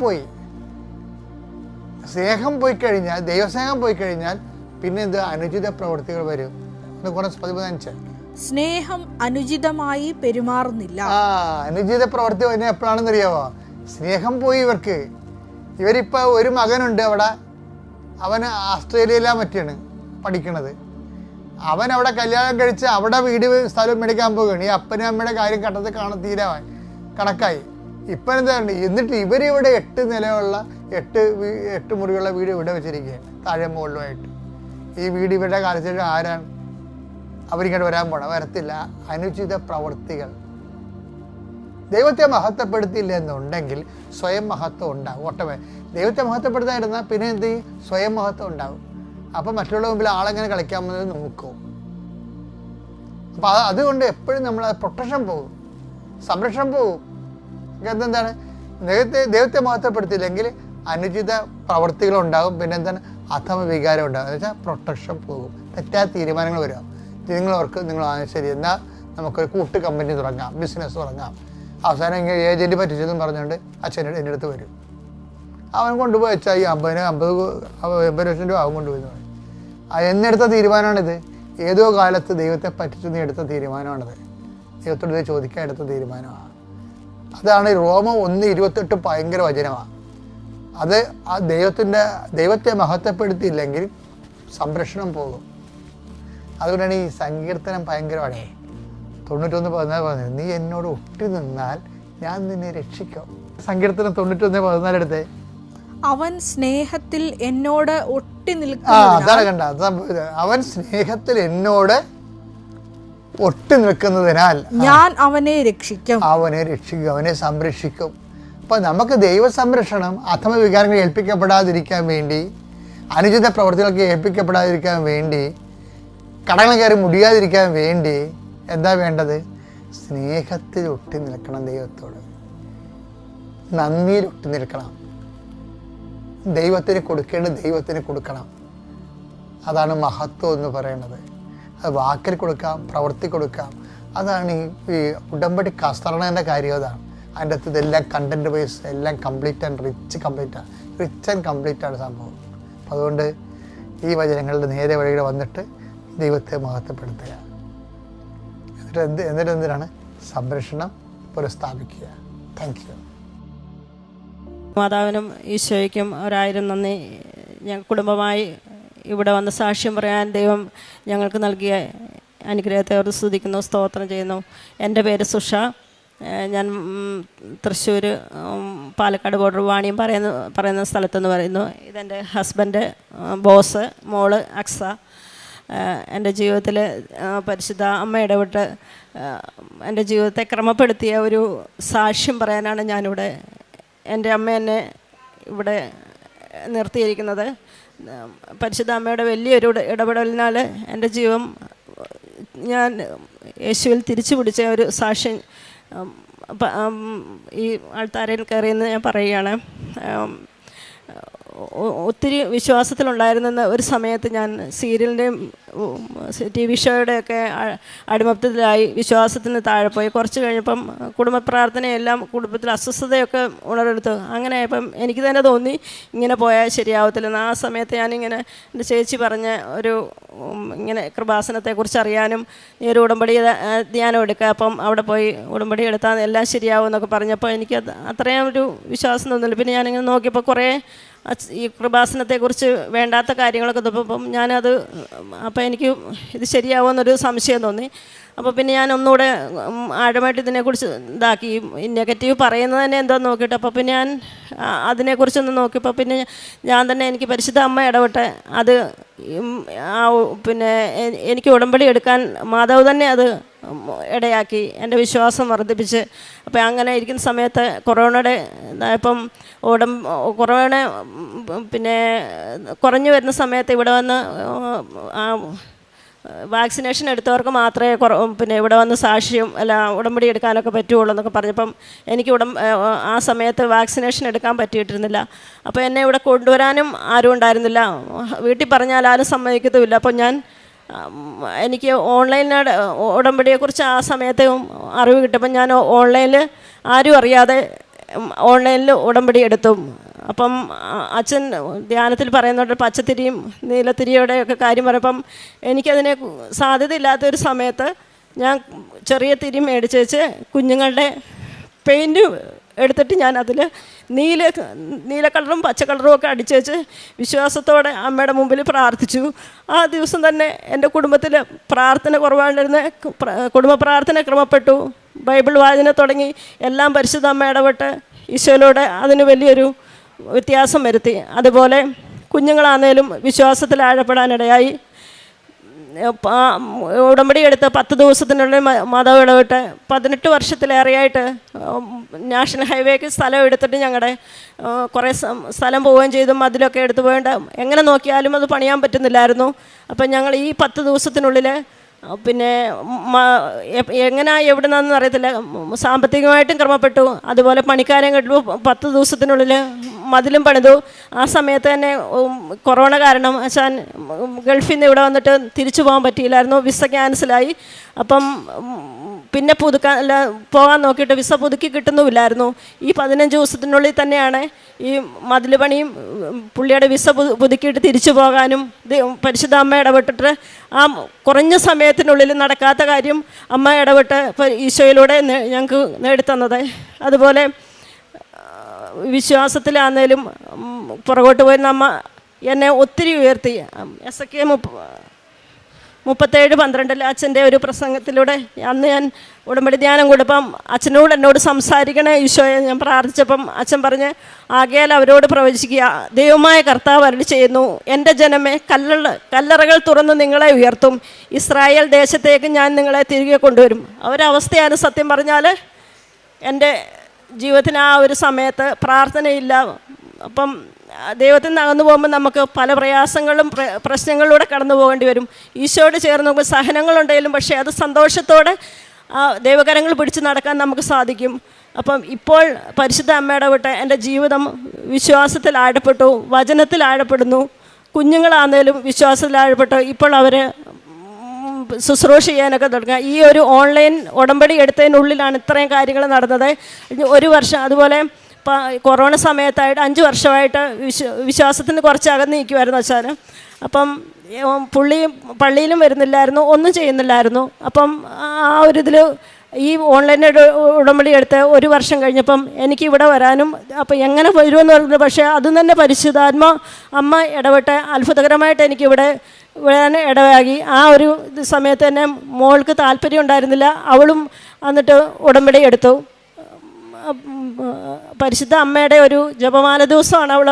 പോയി കഴിഞ്ഞാൽ, ദൈവസ്നേഹം പോയി കഴിഞ്ഞാൽ പിന്നെ ഇത് അനുചിത പ്രവൃത്തികൾ വരും. 15 സ്നേഹം അനുചിതമായി പെരുമാറുന്നില്ല. അനുചിത പ്രവൃത്തി തന്നെ എപ്പോഴാണെന്ന് അറിയാവോ? സ്നേഹം പോയി ഇവർക്ക്. ഇവരിപ്പോൾ ഒരു മകനുണ്ട് അവിടെ, അവൻ ഓസ്ട്രേലിയയിലാണ് മറ്റാണ് പഠിക്കണത്. അവൻ അവിടെ കല്യാണം കഴിച്ച് അവിടെ വീട് സ്ഥലം മേടിക്കാൻ പോവുകയാണ്. ഈ അപ്പനും അമ്മയുടെ കാര്യം കണ്ടത് തീരാൻ കണക്കായി. ഇപ്പം എന്താണ്, എന്നിട്ട് ഇവരിവിടെ 8 നിലയുള്ള 8 മുറിയുള്ള വീട് ഇവിടെ വെച്ചിരിക്കുകയാണ്, താഴെ മുകളിലുമായിട്ട്. ഈ വീട് ഇവരുടെ കാലത്തേക്ക് ആരാണ് അവരിങ്ങോട്ട് വരാൻ വരത്തില്ല. അനുചിത പ്രവൃത്തികൾ. ദൈവത്തെ മഹത്വപ്പെടുത്തിയില്ല എന്നുണ്ടെങ്കിൽ സ്വയം മഹത്വം ഉണ്ടാകും. ദൈവത്തെ മഹത്വപ്പെടുത്താതിരുന്നാൽ പിന്നെ എന്ത് ചെയ്യും? സ്വയം മഹത്വം ഉണ്ടാകും. അപ്പം മറ്റുള്ള മുമ്പിൽ ആളെങ്ങനെ കളിക്കാമെന്നത് നോക്കും. അപ്പം അതുകൊണ്ട് എപ്പോഴും നമ്മൾ പ്രൊട്ടക്ഷൻ പോകും, സംരക്ഷണം പോകും. എന്താണ്, ദൈവത്തെ മഹത്വപ്പെടുത്തിയില്ലെങ്കിൽ അനുചിത പ്രവൃത്തികളുണ്ടാകും. പിന്നെ എന്താണ്, അധമ വികാരം ഉണ്ടാകും. എന്ന് വെച്ചാൽ പ്രൊട്ടക്ഷൻ പോകും, തെറ്റായ തീരുമാനങ്ങൾ വരാം. നിങ്ങളവർക്ക് നിങ്ങൾ ശരി എന്നാൽ നമുക്കൊരു കൂട്ട് കമ്പനി തുടങ്ങാം, ബിസിനസ് തുടങ്ങാം. അവസാനം ഇങ്ങനെ ഏജൻറ്റ് പറ്റിച്ചെന്നും പറഞ്ഞുകൊണ്ട് അച്ഛൻ എൻ്റെ അടുത്ത് വരും. അവൻ കൊണ്ടുപോയി വെച്ചാൽ ഈ 50 ലക്ഷം രൂപ അവൻ കൊണ്ടുപോയി പറയും. എന്നെടുത്ത തീരുമാനമാണിത്. ഏതോ കാലത്ത് ദൈവത്തെ പറ്റിച്ച് നീ എടുത്ത തീരുമാനമാണിത്. ദൈവത്തോട് ഇത് ചോദിക്കാൻ എടുത്ത തീരുമാനമാണ്. അതാണ് റോമ 1:28 ഭയങ്കര വചനമാണ്. അത് ആ ദൈവത്തെ മഹത്വപ്പെടുത്തിയില്ലെങ്കിൽ സംരക്ഷണം പോകും. അതുകൊണ്ടാണ് ഈ സങ്കീർത്തനം ഭയങ്കരമാണ്. 91:14 പറഞ്ഞത്, നീ എന്നോട് ഒട്ടി നിന്നാൽ ഞാൻ നിന്നെ രക്ഷിക്കും. സങ്കീർത്തനം 91:14 എടുത്തേ. അവൻ സ്നേഹത്തിൽ എന്നോട് ഒട്ടി അതാണ് കണ്ട, അവൻ സ്നേഹത്തിൽ എന്നോട് ഒട്ടി നിൽക്കുന്നതിനാൽ ഞാൻ അവനെ രക്ഷിക്കും. അവനെ സംരക്ഷിക്കും. അപ്പൊ നമുക്ക് ദൈവ സംരക്ഷണം അധമ വികാരങ്ങൾ ഏൽപ്പിക്കപ്പെടാതിരിക്കാൻ വേണ്ടി, അനുചിത പ്രവൃത്തികൾക്ക് ഏൽപ്പിക്കപ്പെടാതിരിക്കാൻ വേണ്ടി, കടങ്ങൾ കയറി മുടിയാതിരിക്കാൻ വേണ്ടി എന്താ വേണ്ടത്? സ്നേഹത്തിൽ ഒട്ടി നിൽക്കണം, ദൈവത്തോട് നന്ദിയിൽ ഒട്ടി നിൽക്കണം. ദൈവത്തിന് കൊടുക്കേണ്ടത് ദൈവത്തിന് കൊടുക്കണം. അതാണ് മഹത്വം എന്ന് പറയുന്നത്. അത് വാക്കിൽ കൊടുക്കാം, പ്രവൃത്തി കൊടുക്കാം. അതാണ് ഈ ഉടമ്പടി കസ്തരണേൻ്റെ കാര്യം. അതാണ് അതിൻ്റെ അകത്ത് ഇതെല്ലാം കണ്ടന്റ് വൈസ് എല്ലാം complete and rich and complete ആണ് സംഭവം. അപ്പം അതുകൊണ്ട് ഈ വചനങ്ങളുടെ നേരെ വഴിയുടെ വന്നിട്ട് ദൈവത്തെ മഹത്വപ്പെടുത്തുക. എന്നിട്ട് എന്തിനാണ്? സംരക്ഷണം പുനഃസ്ഥാപിക്കുക. Thank you. മാതാവിനും ഈശോയ്ക്കും 1000 നന്ദി. ഞങ്ങൾ കുടുംബമായി ഇവിടെ വന്ന് സാക്ഷ്യം പറയാൻ ദൈവം ഞങ്ങൾക്ക് നൽകിയ അനുഗ്രഹത്തെ ഓർത്ത് സ്തുതിക്കുന്നു, സ്തോത്രം ചെയ്യുന്നു. എൻ്റെ പേര് സുഷ. ഞാൻ തൃശ്ശൂർ പാലക്കാട് ബോർഡർ വാണിയം പറയുന്ന സ്ഥലത്തെന്ന് പറയുന്നു. ഇതെൻ്റെ ഹസ്ബൻഡ്, ബോസ്, മോള് അക്സ. എൻ്റെ ജീവിതത്തിൽ പരിശുദ്ധ അമ്മ ഇടപെട്ട് എൻ്റെ ജീവിതത്തെ ക്രമപ്പെടുത്തിയ ഒരു സാക്ഷ്യം പറയാനാണ് ഞാനിവിടെ, എൻ്റെ അമ്മ എന്നെ ഇവിടെ നിർത്തിയിരിക്കുന്നത്. പരിശുദ്ധ അമ്മയുടെ വലിയൊരു ഇടപെടലിനാൽ എൻ്റെ ജീവിതം ഞാൻ യേശുവിൽ തിരിച്ചു പിടിച്ച ഒരു സാക്ഷ്യം ഈ ആൾത്താരയിൽ കയറിയെന്ന് ഞാൻ പറയുകയാണ്. ഒത്തിരി വിശ്വാസത്തിലുണ്ടായിരുന്ന ഒരു സമയത്ത് ഞാൻ സീരിയലിൻ്റെയും TV ഷോയുടെയൊക്കെ അടിമത്തത്തിലായി വിശ്വാസത്തിന് താഴെ പോയി. കുറച്ച് കഴിഞ്ഞപ്പം കുടുംബ പ്രാർത്ഥനയെല്ലാം കുടുംബത്തിൽ അസ്വസ്ഥതയൊക്കെ ഉണർന്നെടുത്തു. അങ്ങനെ ആയപ്പം എനിക്ക് തന്നെ തോന്നി ഇങ്ങനെ പോയാൽ ശരിയാവത്തില്ലെന്ന്. ആ സമയത്ത് ഞാനിങ്ങനെ എൻ്റെ ചേച്ചി പറഞ്ഞ ഒരു ഇങ്ങനെ കൃപാസനത്തെക്കുറിച്ച് അറിയാനും ഈ ഒരു ഉടമ്പടി ധ്യാനം എടുക്കുക, അപ്പം അവിടെ പോയി ഉടമ്പടി എടുത്താൽ എല്ലാം ശരിയാവും എന്നൊക്കെ പറഞ്ഞപ്പോൾ എനിക്ക് അത്രയും ഒരു വിശ്വാസം തോന്നില്ല. പിന്നെ ഞാനിങ്ങനെ നോക്കിയപ്പോൾ കുറേ ഈ കൃപാസനത്തെക്കുറിച്ച് വേണ്ടാത്ത കാര്യങ്ങളൊക്കെ തോന്നിയപ്പം ഞാനത് അപ്പോൾ എനിക്ക് ഇത് ശരിയാവുമെന്നൊരു സംശയം തോന്നി. അപ്പോൾ പിന്നെ ഞാൻ ഒന്നുകൂടെ ആഴമായിട്ട് ഇതിനെക്കുറിച്ച് ഇതാക്കി. ഈ നെഗറ്റീവ് പറയുന്നത് തന്നെ എന്താണെന്ന് നോക്കിയിട്ട് അപ്പോൾ പിന്നെ ഞാൻ അതിനെക്കുറിച്ചൊന്ന് നോക്കിയപ്പോൾ പിന്നെ ഞാൻ തന്നെ എനിക്ക് പരിശുദ്ധ അമ്മ ഇടപെട്ട് അത് പിന്നെ എനിക്ക് ഉടമ്പടി എടുക്കാൻ മാതാവ് തന്നെ അത് ഇടയാക്കി, എൻ്റെ വിശ്വാസം വർദ്ധിപ്പിച്ച്. അപ്പോൾ അങ്ങനെ ഇരിക്കുന്ന സമയത്ത് കൊറോണയുടെ ഇപ്പം കൊറോണ പിന്നെ കുറഞ്ഞു വരുന്ന സമയത്ത് ഇവിടെ വന്ന് വാക്സിനേഷൻ എടുത്തവർക്ക് മാത്രമേ പിന്നെ ഇവിടെ വന്ന് സാക്ഷ്യം അല്ല ഉടമ്പടി എടുക്കാനൊക്കെ പറ്റുള്ളൂ എന്നൊക്കെ പറഞ്ഞപ്പം എനിക്ക് ആ സമയത്ത് വാക്സിനേഷൻ എടുക്കാൻ പറ്റിയിട്ടിരുന്നില്ല. അപ്പോൾ എന്നെ ഇവിടെ കൊണ്ടുവരാനും ആരും ഉണ്ടായിരുന്നില്ല, വീട്ടിൽ പറഞ്ഞാൽ ആരും സമ്മതിക്കത്തുമില്ല. അപ്പോൾ എനിക്ക് ഓൺലൈനിൽ ഉടമ്പടിയെക്കുറിച്ച് ആ സമയത്ത് അറിവ് കിട്ടുമ്പം ഞാൻ ഓൺലൈനിൽ ആരും അറിയാതെ ഓൺലൈനിൽ ഉടമ്പടി എടുത്തു. അപ്പം അച്ഛൻ ധ്യാനത്തിൽ പറയുന്നുണ്ട് പച്ചത്തിരിയും നീലത്തിരിയുടെയൊക്കെ കാര്യം പറയുമ്പം എനിക്കതിനെ സാധ്യതയില്ലാത്തൊരു സമയത്ത് ഞാൻ ചെറിയ തിരി മേടിച്ചേച്ച് കുഞ്ഞുങ്ങളുടെ പെയിൻറ്റ് എടുത്തിട്ട് ഞാൻ അതിൽ നീല കളറും പച്ച കളറും ഒക്കെ അടിച്ചേച്ച് വിശ്വാസത്തോടെ അമ്മയുടെ മുമ്പിൽ പ്രാർത്ഥിച്ചു. ആ ദിവസം തന്നെ എൻ്റെ കുടുംബത്തിൽ പ്രാർത്ഥന കുറവാണ്ടിരുന്ന കുടുംബ പ്രാർത്ഥന ക്രമപ്പെട്ടു. ബൈബിൾ വായന തുടങ്ങി. എല്ലാം പരിശുദ്ധ അമ്മ ഇടപെട്ട് ഈശോയിലൂടെ അതിന് വലിയൊരു വ്യത്യാസം വരുത്തി. അതുപോലെ കുഞ്ഞുങ്ങളാണേലും വിശ്വാസത്തിൽ ആഴപ്പെടാനിടയായി. ഉടമ്പടി എടുത്ത് 10 ദിവസത്തിനുള്ളിൽ മാതാവ് ഇടപെട്ട് 18 വർഷത്തിലേറെയായിട്ട് നാഷണൽ ഹൈവേക്ക് സ്ഥലം എടുത്തിട്ട് ഞങ്ങളുടെ കുറേ സ്ഥലം പോവുകയും ചെയ്തു. അതിലൊക്കെ എടുത്തു പോകേണ്ട എങ്ങനെ നോക്കിയാലും അത് പണിയാൻ പറ്റുന്നില്ലായിരുന്നു. അപ്പം ഞങ്ങൾ ഈ 10 ദിവസത്തിനുള്ളിൽ പിന്നെ എവിടെ നിന്നാണെന്ന് അറിയത്തില്ല, സാമ്പത്തികമായിട്ടും ക്രമപ്പെട്ടു. അതുപോലെ പണിക്കാരെ കിട്ടുമ്പോൾ 10 ദിവസത്തിനുള്ളിൽ മതിലും പണിതു. ആ സമയത്ത് തന്നെ കൊറോണ കാരണം അച്ഛൻ ഗൾഫിൽ നിന്ന് ഇവിടെ വന്നിട്ട് തിരിച്ചു പോകാൻ പറ്റിയില്ലായിരുന്നു. വിസ ക്യാൻസലായി. അപ്പം പിന്നെ പോകാൻ നോക്കിയിട്ട് വിസ പുതുക്കി കിട്ടുന്നുമില്ലായിരുന്നു. ഈ 15 ദിവസത്തിനുള്ളിൽ തന്നെയാണ് ഈ മതിൽ പണിയും പുള്ളിയുടെ വിസ പുതുക്കിയിട്ട് തിരിച്ചു പോകാനും പരിശുദ്ധ അമ്മ ഇടപെട്ടിട്ട് ആ കുറഞ്ഞ സമയത്തിനുള്ളിൽ നടക്കാത്ത കാര്യം അമ്മ ഇടപെട്ട് ഈശോയിലൂടെ ഞങ്ങൾക്ക് നേടിത്തന്നത്. അതുപോലെ വിശ്വാസത്തിലാന്നേലും പുറകോട്ട് പോയിരുന്ന അമ്മ എന്നെ ഒത്തിരി ഉയർത്തി. SK 37:12 അച്ഛൻ്റെ ഒരു പ്രസംഗത്തിലൂടെ അന്ന് ഞാൻ ഉടമ്പടി ധ്യാനം കൊടുപ്പം അച്ഛനോട് എന്നോട് സംസാരിക്കണേ ഈശോയെ ഞാൻ പ്രാർത്ഥിച്ചപ്പം അച്ഛൻ പറഞ്ഞ്, ആകയാൽ അവരോട് പ്രവചിക്കുക, ദൈവമായ കർത്താവ് അരുളി ചെയ്യുന്നു, എൻ്റെ ജനമേ, കല്ലറകൾ തുറന്ന് നിങ്ങളെ ഉയർത്തും, ഇസ്രായേൽ ദേശത്തേക്ക് ഞാൻ നിങ്ങളെ തിരികെ കൊണ്ടുവരും. അവരവസ്ഥയാണ് സത്യം പറഞ്ഞാൽ. എൻ്റെ ജീവിതത്തിന് ആ ഒരു സമയത്ത് പ്രാർത്ഥനയില്ല. അപ്പം ദൈവത്തിൽ നിന്ന് അകന്നു പോകുമ്പോൾ നമുക്ക് പല പ്രയാസങ്ങളും പ്രശ്നങ്ങളിലൂടെ കടന്നു പോകേണ്ടി വരും. ഈശോയോട് ചേർന്ന് നമുക്ക് സഹനങ്ങളുണ്ടെങ്കിലും പക്ഷേ അത് സന്തോഷത്തോടെ ദൈവകരങ്ങൾ പിടിച്ച് നടക്കാൻ നമുക്ക് സാധിക്കും. അപ്പം ഇപ്പോൾ പരിശുദ്ധ അമ്മയുടെ വിട്ട് എൻ്റെ ജീവിതം വിശ്വാസത്തിൽ ആഴപ്പെട്ടു, വചനത്തിൽ ആഴപ്പെടുന്നു. കുഞ്ഞുങ്ങളാന്നേലും വിശ്വാസത്തിൽ ആഴപ്പെട്ടു. ഇപ്പോൾ അവർ ശുശ്രൂഷ ചെയ്യാനൊക്കെ തുടങ്ങുക. ഈ ഒരു ഓൺലൈൻ ഉടമ്പടി എടുത്തതിനുള്ളിലാണ് ഇത്രയും കാര്യങ്ങൾ നടന്നത്. 1 വർഷം അതുപോലെ കൊറോണ സമയത്തായിട്ട് 5 വർഷമായിട്ട് വിശ്വാസത്തിന് കുറച്ച് അകന്ന് നിൽക്കുമായിരുന്നു അച്ഛൻ. അപ്പം പുള്ളി പള്ളിയിലും വരുന്നില്ലായിരുന്നു, ഒന്നും ചെയ്യുന്നില്ലായിരുന്നു. അപ്പം ആ ഒരു ഇതിൽ ഈ ഓൺലൈൻ ഉടമ്പടി എടുത്ത് 1 വർഷം കഴിഞ്ഞപ്പം എനിക്ക് ഇവിടെ വരാനും അപ്പം എങ്ങനെ വരുമെന്ന് പറഞ്ഞത്, പക്ഷേ അതും തന്നെ പരിശുദ്ധാത്മ അമ്മ ഇടപെട്ട് അത്ഭുതകരമായിട്ട് എനിക്കിവിടെ വരാൻ ഇടയാക്കി. ആ ഒരു സമയത്ത് തന്നെ മോൾക്ക് താല്പര്യം ഉണ്ടായിരുന്നില്ല. അവളും എന്നിട്ട് ഉടമ്പടി എടുത്തു. പരിശുദ്ധ അമ്മയുടെ ഒരു ജപമാല ദിവസമാണ് അവൾ